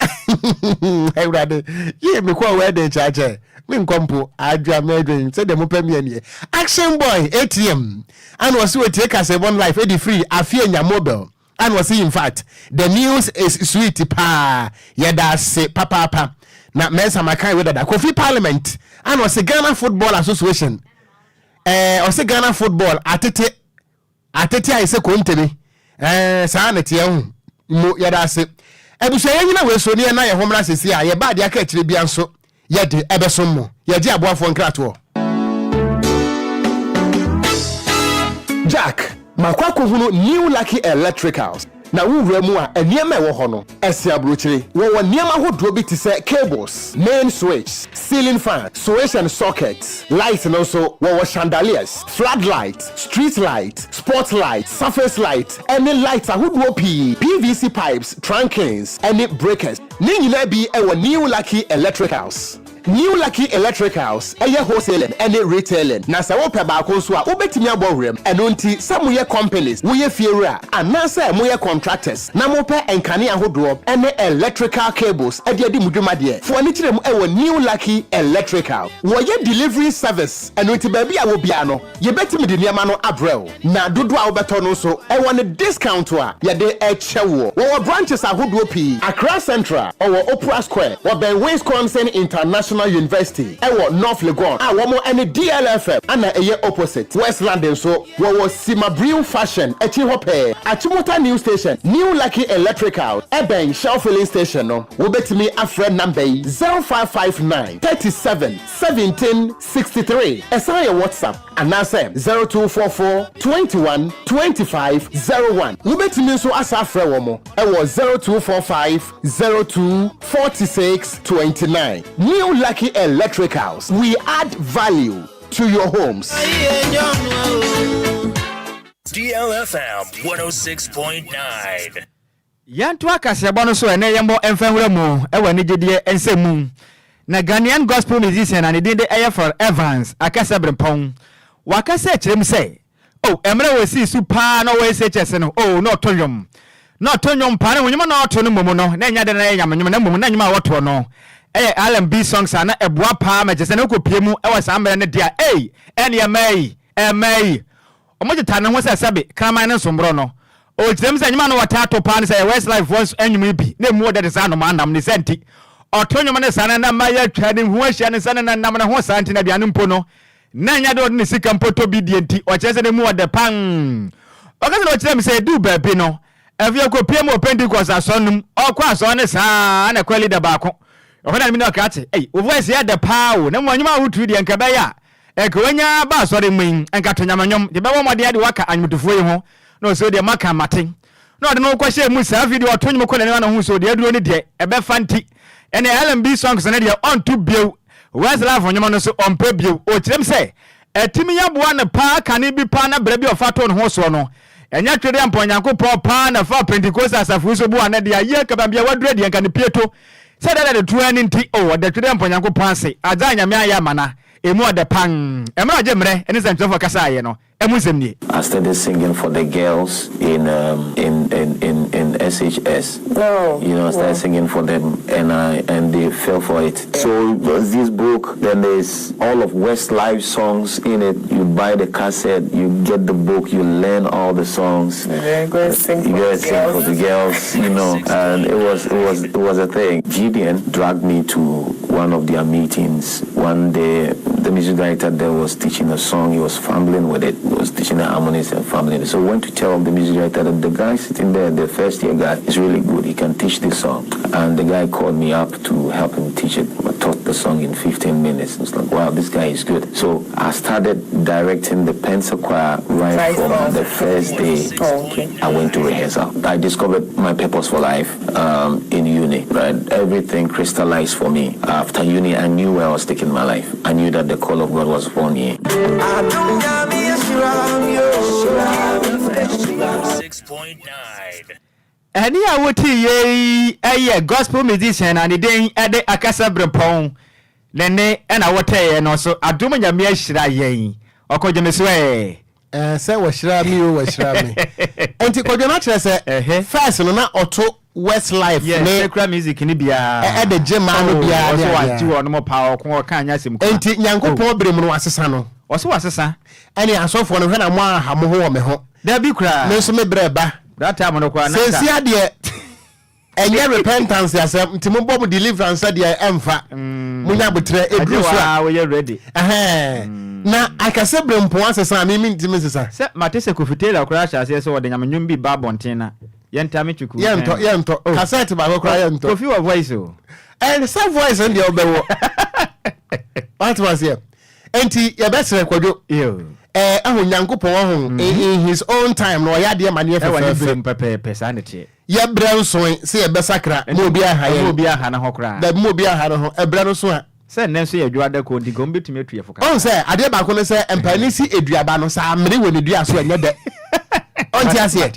everybody. Ye me kwa wedding chache. Me nkompo adwa medwin say dem pay me anie. Action boy ATM. And was we take us a one life edi free afie nya mobile. And was in fact the news is sweet pa. Yeda say papa. Na mensa makai with that Kofi Parliament. And was the Ghana Football Association. Ose Ghana football atete I say kontemi saa na tie hu mo yada se ebuso yanyina we so ne na ye homra sesi a ye ba de aka kire bia nso ye de ebesom mo ye di aboafo nkrato Jack makwako hunu new lucky electricals na wura mu a eniema ewo ho no ese abrochire wo niema hodo bi ti se cables main switch ceiling fan switch and sockets lights and also wo chandeliers floodlight street light spot light surface light any lights ahodo PVC pipes trunkings any breakers ni nyina bi ewo new lucky electricals. New Lucky Electricals, wholesaling and retailing. Na sa wo pe ba ko so a obetimi abowrem eno nti some ye companies wo ye fiera and na say mo ye contractors na mo pe enkane ahodo and electrical cables e de mudwuma de fo ani kirem New Lucky Electrical wo ye delivery service eno nti ba bia wo bia no ye betimi de niam no abrel na dodo a wo beto no so e won discount a ye de e chewo wo branches ahodo pi Accra Central or Opera Square wo ben Wisconsin International University ewo North Legon womo any DLFM ana eye opposite West London so wo Simabriu Fashion echi hope Achimota New Station New Lucky Electrical eben Shell Filling Station no wo betimi afre number 0559 37 17 63 esa your WhatsApp anase 0244 21 25 01 wo betimi so asa afre wo mo ewo 0245 02 46 29 New Lucky Electricals. We add value to your homes. DLFM 106.9. Yantua kasebono so ene yembo emfenwura mu ewa ni gidie ensemu. Na Ghanaian gospel musician and did the for Evans akasa brempon. Wakasa chirem say, "Oh, emre we see super no we say chese no. Oh, no tonyom. No tonyom pa na wonyuma no to no mumu no. Na nya de na yam nyuma na mumu na nyuma woto no." R&B songs ana ebua pa ma jese na kopie mu e wasa mbere ne dia ene emai omojita na ho sabe kraman ne sombro no o jidem se nyima no watato pa ne say Westlife voice enwum bi na mu de sa no mandam ne senti otonyum ne sana na ma ya twa ne hu ahia ne sana na nam ne ho santi na bia ne mpo no na nya de ne sika mpoto bi die nti o chese ne mu de pan o ka se no chidem se du ba bi no evia kopie mu Pentecost asonum o kwa aso ne sa na kwali de ba ko okana mi no kate wo voice ya de paawo na mwanyuma hutu de nkabe ya ekowanya ba sori min enkatonyamanyom de be wo mode ade waka anwutufuo yi ho no so de maka maten no de no kwahye mu sa video otonyum ko ne na ho so de aduro ne de ebe fanti ene R&B songs ne de on to bio Westlife onyoma no so on pe bio o kirem se etimi yaboa ne pa kane bi pa na bra bi ofato no ho so no enya twede amponyankopɔ pa na fa Pentecost asafu so bu ane de aye kabambia wadura de nka ne pieto said that the 20 oh the twede amponyankopɔ ase aza nyame aya mana emu the pang emra jemre ene sancho for kasa ye no emu semni. I started singing for the girls in SHS. No. You know, I started singing for them, and they fell for it. So there's this book. Then there's all of Westlife songs in it. You buy the cassette, you get the book, you learn all the songs. You go sing for the girls, you know. And it was a thing. Gideon dragged me to one of their meetings. One day, the music director there was teaching a song. He was fumbling with it. He was teaching the harmonies and fumbling. So I went to tell the music director that the guy sitting there, the first year guy, is really good. He can teach this song. And the guy called me up to help him teach it. I taught the song in 15 minutes. I was like, wow, this guy is good. So I started directing the pencil choir right from the first day I went to rehearsal. I discovered my purpose for life in uni. Right? Everything crystallized for me. After uni, I knew where I was taking my life. I knew that the call of God was upon me. 6.9. Any I would ye gospel musician and the day at the Akasa Brepon. Nene and I would tell and also I do my mere shira ye. Okogyeabour say what shira me or shira me. Until Okogyeabour say first no na auto Westlife ne music ni bia at the gym man bia so I do on more power ko kan yasim ko. Enti Nyankopon brem no asesa no. Oso asesa. Ani asofo no hwe na mo aha mo ho me ho. Da bi kura. Me so me breba. That time no kwa na. Sensi ade enye repentance yasem nti mo bom deliverance ade emfa. Munya botre edru so a we ready. Na akase brempo asesa me ntimi sesa. Se matese kofitela kura sha se so wode nyamnwum bi ba bonten yenta me chuku yento cassette ba ko kra yento kofi wa voice o and some voice and the obewo what was here enti ye besere Kwadwo ahu Nyankopon ahu in his own time no ya de mane pepe sanity ye bra nso se ye besakra mo bi aha ye mo bi aha na ho kra da mo bi aha no ho ebra no so a se nne so ye dwada ko ndi gombe tumi atu ye foka on se ade ba ko ne se empani si eduaba no sa amre woni dua so enye de onti ase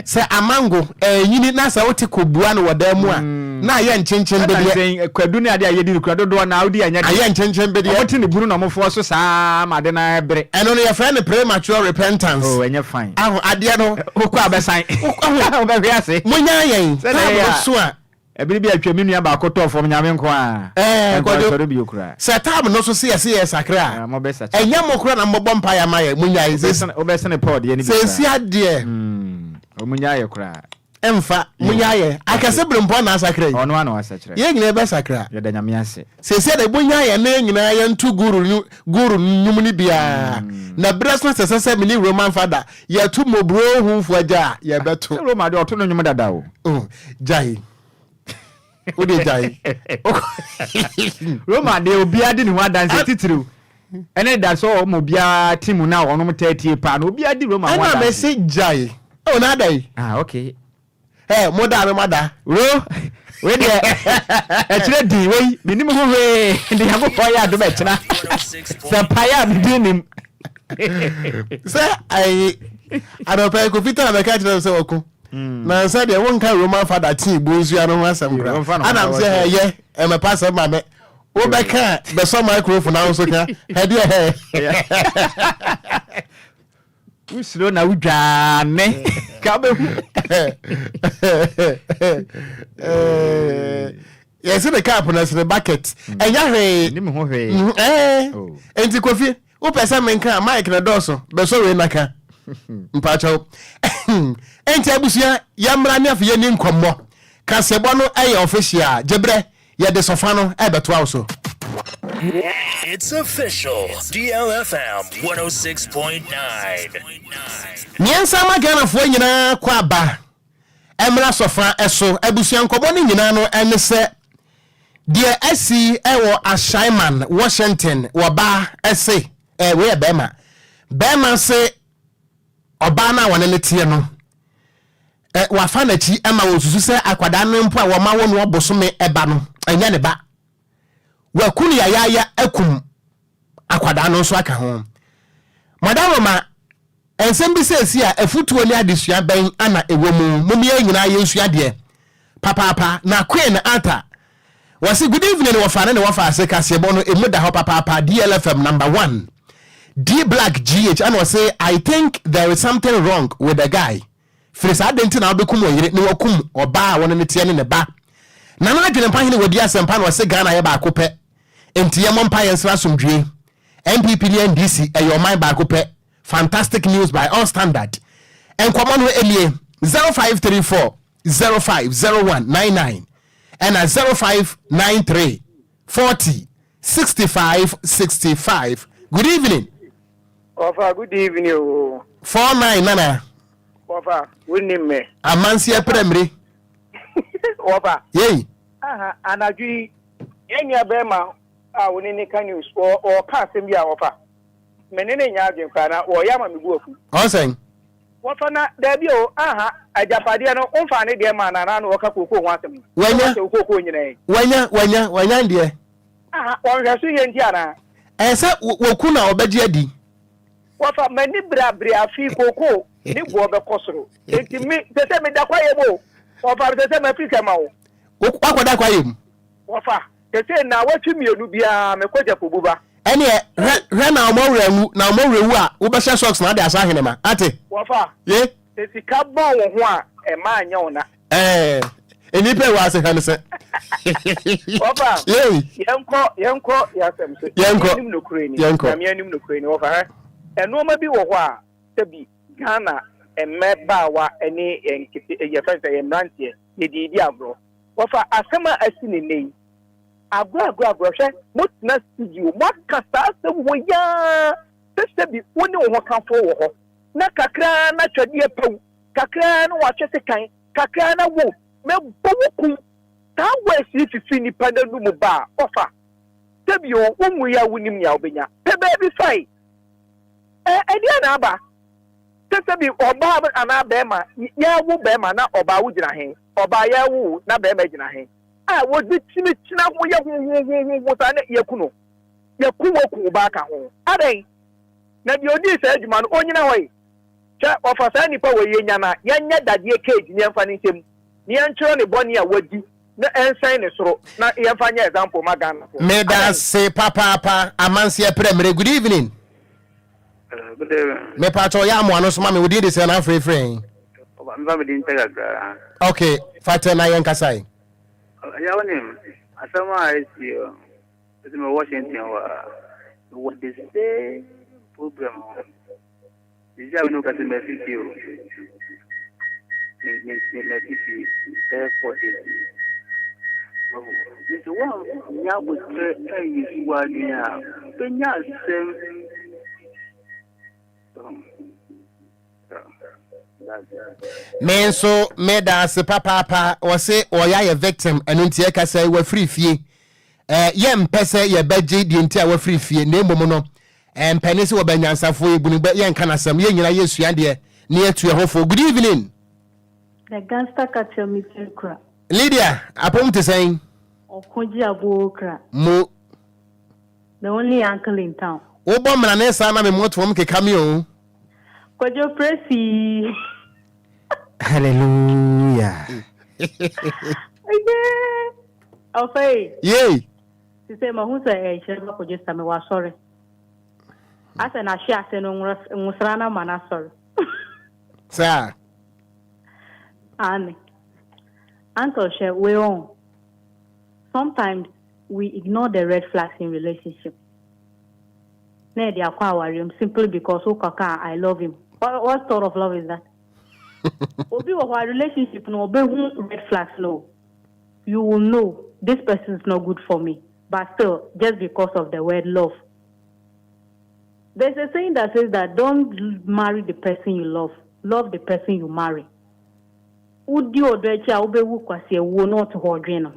se amango nyini na sa wote kobua no woda mu a na ye nchenchem be de Kwadu ne ade aye di Kwadu do na audi anya de aye nchenchem be de wote ne buru na mofo so saa ma de na ebre eno no ye friend premature repentance enye fine aho ade no okwa abesan okwa be hwe ase munya yen so a ebiri bi atwa nua ba koto fom nyame nko a Kwadwo bi okura setam no so se ye sakra mo be sacha enya mokura na mbobọ mpa ya maye munya yen obesene pod ye ni bi se ade munya ye kura emfa munya ye akase brempo na sakra yi ono ana wasakra ye nyina be sakra ye da nyame ase se de munya ye na nyina ye ntu guru nyum ni bia na bresna sese mini Roman father ye tu mobro hu fuaja ye beto Roma de oto no nyum dada o jai odi jai Roma de obi ade ni wadanse titiriu ene da so mo bia timu na ono mo tatie pa na obi ade Roma wadanse ana me se jai o na dai okay mo da no mada ro we de e kire di we minim ho we de yago ko ya do be kira se pa ya di nim se ai adopa ko fita na ka kire se woko na say de won kan Roman father ti bonzua no asem kra ana say ye e me pass ma me wo be ka be so microphone na so ka he de usiro na udwane ka be yes the cap na the bucket enya hwe ni me ho hwe enti Kofi wo pese men kan mic na doso be so we naka mpacho enti abusia yamra ne afi ye ni nkommo kasebo no eye official jebre ye de sofa no e beto awso. It's official. DLFM 106.9. Nyensa magana fo nyina kwa ba emra sofa eso abusia nkommo ni nyina no ene se de asi ewo Ashaiman Washington wo ba ese we bema se oba na wona netie no wafa na chi ema wosusu se akwada no mpo a wo ma wo no obosome eba no anya ne ba wakunu ya akum akwada no so aka ho madam ma ensem bi se si a afutuo ni adesua ben ana ewo mu mumie nyina ye nsua de papa na queen ata Was good evening wafane ne wafa ase kasebo no emu da ho papa DLFM number 1 D Black GH and was say I think there is something wrong with the guy. First identity na obekum oyire ne wakum oba won ne tie ne ba. Na na adwene pa hene wodi asempa na was say Ghana ye ba akopɛ. Enti ye mompa ye nsra somdwe. MPP and DC your mind ba akopɛ. Fantastic news by all standard. Enkwama no elie 0534 050199 and at 0593 40 65 65. Good evening. Ofa, good evening. 49 nana. Ofa, good name. Amansia Premri. Ofa. Yay. Anajui any abema winning can use or casting be ofa. Menene nyagin kana or yama mibufu. Awesome. Ofa na debio ajapadia no umfane de mana na no kakoko wansem. Wanya kokoko nyine. Wanya ndie. On rasu yenti ana. Ese woku na obeji adi. Wafa mani bra afi koko ni go be kosoro. Enti mi se me da kwaye bo. Wafa se me Africa ma wo. Wakoda kwaye mu. Wafa se na watu mienu bia me koja pobuba. Ene re na omowrewu a wo be hye socks na de asa hene ma. Ate. Wafa. Ye. Esi ka bon wo ho a e ma anya wona. Enipe wa se kan se. Wafa. Ye. Yenko ya semse. Yenko. Nim no kureni. Yenko. Na nim no kureni wafa. Enoma bi wo ho a sebi Ghana emeba ene enkiti ye fese ye mrantie ye didi agro wafa asema asini nei agro hwe mutna studio makasa asem wo ya sebi woni wo kanfo wo ho na kakra na twade pew kakra na wa twese kan kakra na wo me bowoku ta we si ni pada nu mu ba wafa sebi o mu ya wonim ya obenya pebe bi fai edia na aba sebi oba ana bema ya wu bema na oba wu gina hen oba ya wu na bema gina hen wo di chimi china ho ya hu sa na yakuno yakuwo ba ka ho adai na bi odi sa adwuma no onyina hoi cha ofasa nipa we yenya na yenya dadie cage ni emfa ni nsem ni enchiro ne boni a wadi na ensan ne soro na yemfa nya example magana me da se papa amansia premere. Good evening. Good evening. Me pato ya mo anu so ma me wodi de se na free. Okay, fata na yen kasai. Ya woni asama isi isi me Washington what they say program. Is ya no kasi me video. Ni TV for this. This one ya go say yi wa nia. Penya sem Menso meda se papa o se oya ye victim enu ntie ka say wa free fie ye mpese ye beje di ntie wa free fie na emom no mpene se wo banyansafo ebunu be ye nka nasam ye nyina yesu ade ne etu ye hofo. Good evening. The gangster catcher meeting kra Lydia apom te saying Okogyeabour Ocran mo the only uncle in town. Obo mra na esa na me moto m keka mi o. Kwadwo presi. Hallelujah. Okay. Yay. She say ma hu say Nhyiraba Kwadwo Sammy wa sorry. Asa na hye ase no nwusra na mana sorry. Sir. Anne. Uncle share we on. Sometimes we ignore the red flags in relationship. Na dey akwa him simply because I love him. What sort of love is that? Obi wa relationship no obi red flags no. You will know this person is not good for me. But still, just because of the word love. There's a saying that says that don't marry the person you love. Love the person you marry. Udi odrecha obi wu kwase wo not hodwen no.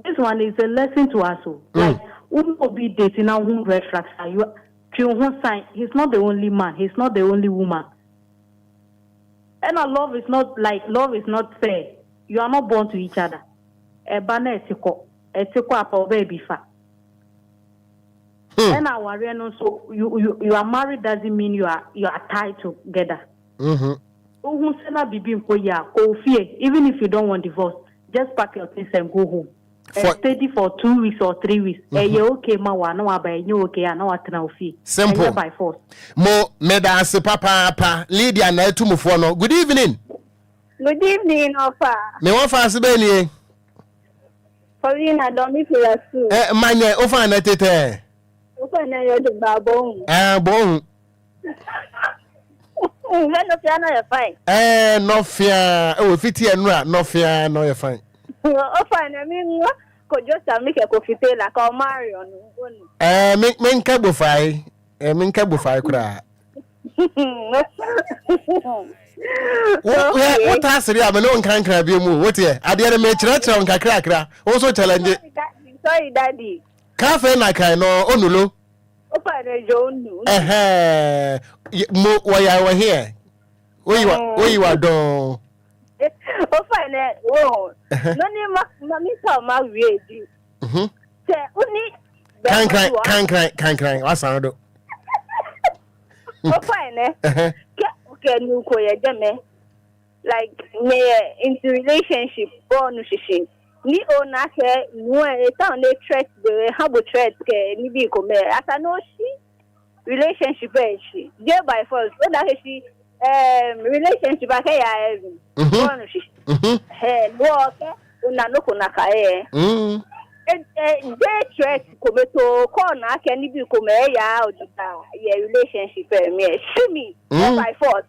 This one is a lesson to us. Like, who be dating now who red flags are you? He's not the only man. He's not the only woman. And our love is not fair. You are not born to each other. Etiko apa baby fa. And our so you are married doesn't mean you are tied together. Even if you don't want divorce, just pack your things and go home. Steady for 2 weeks or 3 weeks. You okay, ma wa no aba you okay, and no atena ofi. Simple. By force. Mo medase papa Lydia na etumufo no. Good evening. Good evening, Ofa. Me won fa asebe ni. Paulina domi filasu. Manye ofa na tete. Ofa na yo de babon. Bon. No fia no fine. No fia. O fiti enura no fia no fine. Ofa na mi ngo Kwadwo Sammy ke ko fite la ka Mario no. Men ka bofai. Men ka bofai kura. What has the Amano Kankra be mu? What here? I didn't make children on Kakra. Also challenge. Sorry, Daddy. Cafe like I know Onulo. Opa na Jonu. Why were here? Where you are done. Opa na oh. No ni mami sa ma ready. Se uni Kankra. What's on do? Opa na. New koyedeme like me into relationship or no shishi ni ona ke no e town dey threat the habo threat ke ni bi ko me asa no she relationship e she dey by force so that she relationship ake ya even or no shishi no ke una no kuna ka dey threat ko me to ko na ke ni bi ko me ya ojuta ye relationship me she me by force.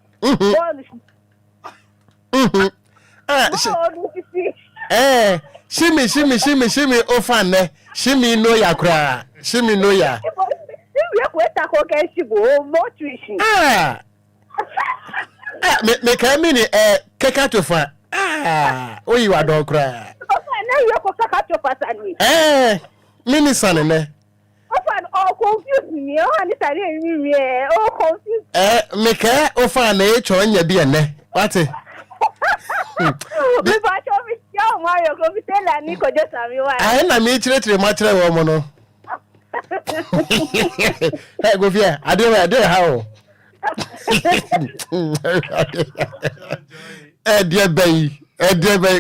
Shimmy, Ofane. Shimmy no ya kra. Shimmy no ya. Me ka mini keka to fa. O you are don kra. Mini son ne. Confuse me. Confuse. Me ka ofa na e cho nya bi ene. What? Me ba cho mi ya Mario ko bi tell ani Kwadwo Sammy wa. Na me chire ma chire wo mo no. Hey go fear. I do how. Dear bay.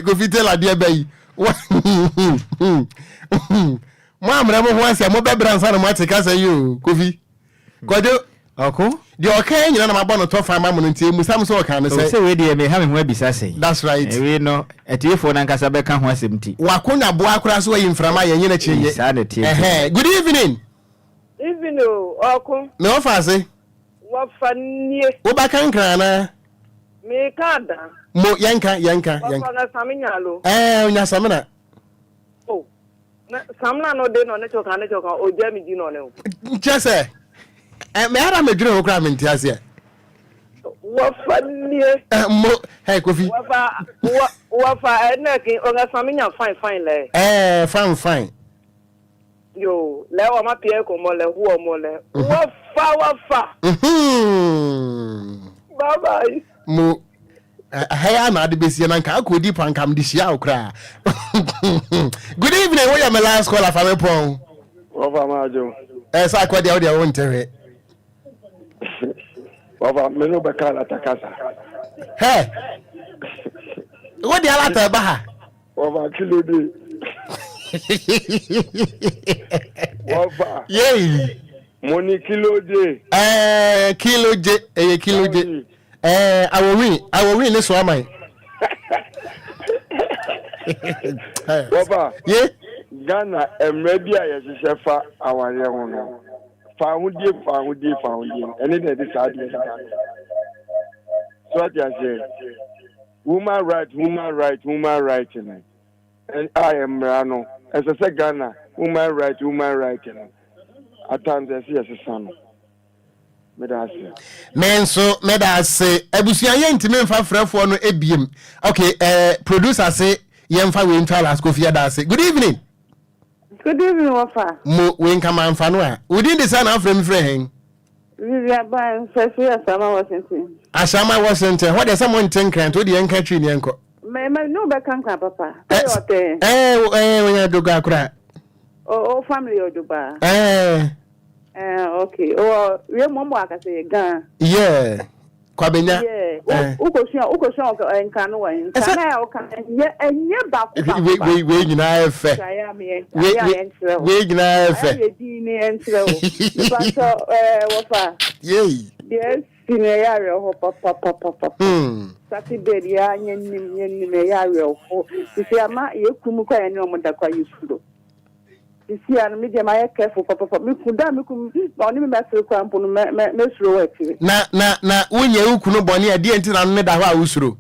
Go fit tell dear bay. Mo amra mo ho ansia mo bebransa no matika say you Kofi Kwadwo Oko the Ocran nyina na mabɔ no tofa ma mo no ntie musam so Ocran no say we dey me ha me ho abisa say that's right we no etiefo na nkasa beka ho asɛmti wakonya bo akora so yi mframa ye nyina chiye good evening Oko me ofa ase wo fa nie wo ba kan kran na me kada mo yanka wo fa na Sammy nyalo nya Sammy Samla no de no ne choka o jami di no ne o chese me ara me dwene okra me ntiase wa fa nie mo hey Kofi wa fa na ki o ga Sammy nya fine le fine yo le o ma pie ko mo le hu o mo le wa fa bye bye mo Hey, na de besia na nka akodi pankam de hia okra. Good evening, we are my last caller for me pon. Over majo. Sa akwadi awde won tere. Over me no bekala takasa. Hey. What the alata ba ha? Over kilo de. Over. Yey. Money kilo de. Kilo de. I will win this one, man. Papa, yeah, Ghana, maybe I shefa our young found and then decided. So I say, woman right, and I am Rano. As I say, Ghana, woman right, at times I see as a son. Meda say ebusia ye ntime mfa frefo no ebiem okay producer say ye mfa we ntwala Kofi da say good evening wafa mo we nka man fa no a within the sun afrem frɛ hen Nhyiraba Asama Washington what is someone think and to the enka twi ne enko me no be kanka papa when you do ga kura o family oduba okay. Okay. Oh, we mama aka say gan. Yeah. Kwabenya. Ukosha nkano wa nkana ya oka enye ba ku. We nyina efe. We nyina efe. Aye di ni entre o. Because wofa. Yey. Yes, sine yare ho papa. Saturday ya nyennim yare ho. Sisi ama yekumu kwa ene omoda kwa yusudo. Sisi an media ma careful papa. Me oni me mesre kwa mpo no mesro wati. Na wonye ukunu boni ade enti na no da ho a usuro.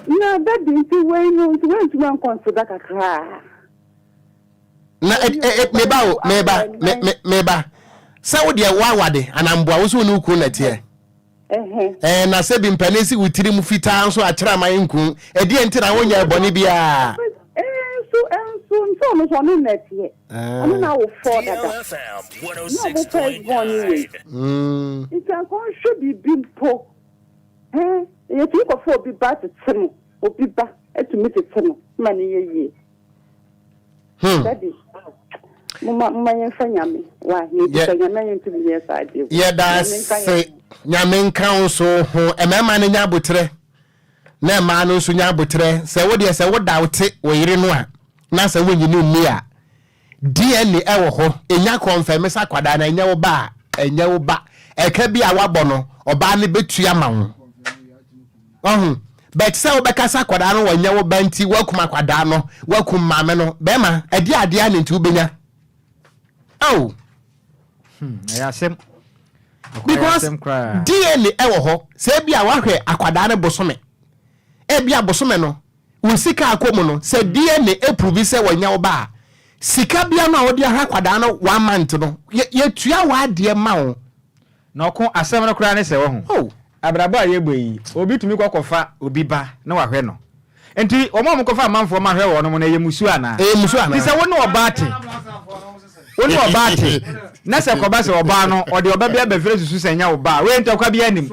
Na that dinti we no to man consider kakra. Na meba sa wo de wawade anamboa wo so ne ukunu na tie. Na se bi mpanesi wutiri mu fita so akira man nku ade enti na wonya boni bia. So no net here. I'm now for that. It can should be bimpo. You think of 4 be bad to Timo, or be back to meet it many years. Daddy, my friend, why you to be yes, I do. Yeah, that's Yamin Council, a man in Yabutre. Na manu so Yabutre, say what yes, I would doubt it, where you know. Na se when you near DNA ewo ho enya confirm sa kwada na enya wo ba e ka bi awabo no oba ne betua ma ho but se wo beka sa kwada no wanya wo ba nti wakuma kwada no wakum mame no be ma ade ade a ne nti ubenya oh asem because DNA ewo ho se bi a wahwe akwada ne bosome e bi abosome no usika akomu no se DNA eprove se wanya wo ba sika bia na wodi aha kwada no 1 month no ye tua wa de ma wo na oko asem no kura ne se wo ho abrabo aye boyi obi tumi kokofa obi ba na wahwe no enti omo kofa amanfo ma hwe wo no mo na ye musu ana ti se wo no obate woni obate na se ko ba se oba no ode oba bia be fere susu senya oba we ntakwa bia nim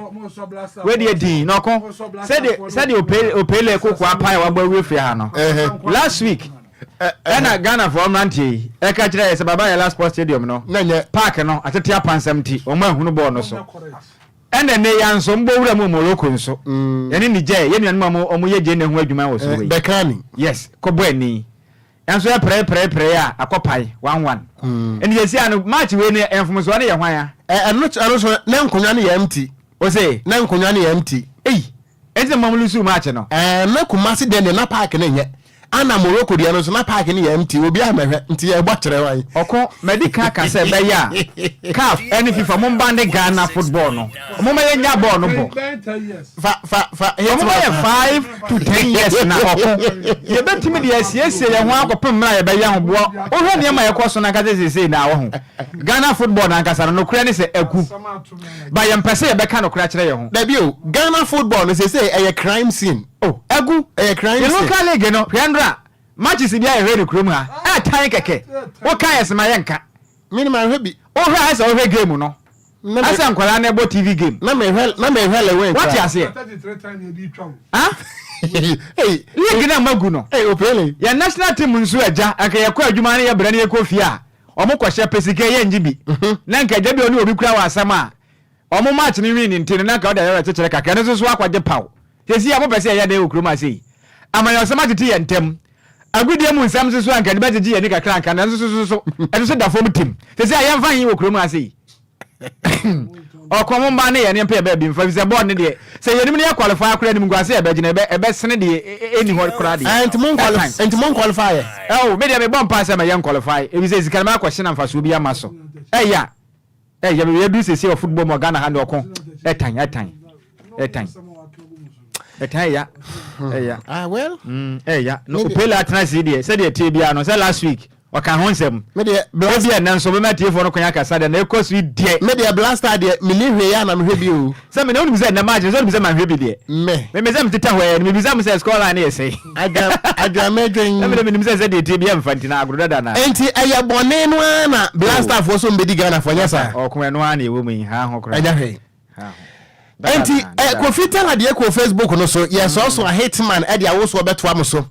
we de din no ko se de opele kokwa apai wa gba we fi ha no last week ena Ghana for Manti e ka kire se baba ya last sports stadium no park no atete apansam ti o ma hunu ball no so ene ne yanso mbo wura mu Morocco nso yene ni je ye nuanu omo ye je ne ho adwuma wo so we Bekani yes ko bo ani yanso ya pre a akopai 1-1 eni yesi anu match we ne enfumuso ne ye hwan ya eno so na nkonwa ne ye empty o say na nkonwa ne ye empty enti mamulusu match no na kumasi de na park ne nye ana Morocco dia no so na park ni empty obi amehwe nti e gbotere wan oko medical ka se be ya CAF any FIFA mo bande Ghana football no mo ma ye nya ball no bo fa mo ma ye 5 to 10 years na oko ye betimi de asiesie ye ho akopem na ye be ya ho bo o hwe ne ma ye koso na ka se na wo ho Ghana football na nkasa no kura ne se aku ba ye mpese ye be ka no kura kire ye ho da bi o Ghana football no se a crime scene egu crime scene local league no Andra matches bia e ready krom ha time keke wo kan yesma yenka minimum hebi o hwa asa o hwe game no asa nkwala na ebo TV game na me hwe le wen what you say hey league na magu no opele ya national team nso aja aka ye kwa adwuma na ye bra na ye kofi a omo kwahye pesike ye njibi na nka jabi oni obi kura wa asama omo match ni win ntini na ka o da ye chechere kaka ne so akwaje paw tesi ya mo pese ya na e krom asei amanya osama tete ye ntem agudie mu nsam so anka de beje ye ni kakra anka na so eno so da fom tim tesi ya mfa yin wo krom asei okomo mba ne ye ne mpa be bi mfa visa board ne de se ye nim ne qualify akura nim gwase e be gina e be sene de eni ho kura de antimon qualify media me bomb pass ma ye qualify e bi se zikana ma question amfa so bi amaso ya be du se of football mo Ghana hand okon etan ya well no pela atnasi de say de tie bia no say last week waka honsem media blast na nso be matie for no kwanya kasa de na ekosu de media blaster de me ni hwe ya na me hwe bi o say me no nim say na match so nim say man hwe bi de me say me teta hwe me bi say me say score line e say aga medwen me nim say de tie bia mfanti na agro dada na enti aya bone no na blaster for so mbedi Ghana for nyasa okome no ana ewo mu ha ho kora anya hwe enti ko fitala de ko Facebook no so yes also a hitman e de awoso beto am so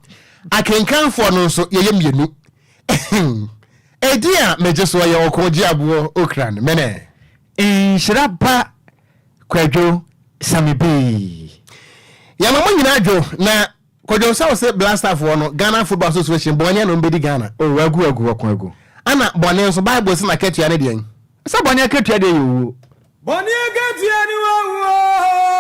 akenkan for no so ye mienu edia mejeso ye Okogyeabour Ocran mene Nhyiraba Kwadwo Sammy B. Yamama nyina adwo na Kwadwo Sammy say blaster for no Ghana Football Association bonya no mbedi Ghana. Oh, agu. Ana bone nso Bible say na ketua ne den. Sa bone ketua de yo. Bone ketua ni wo.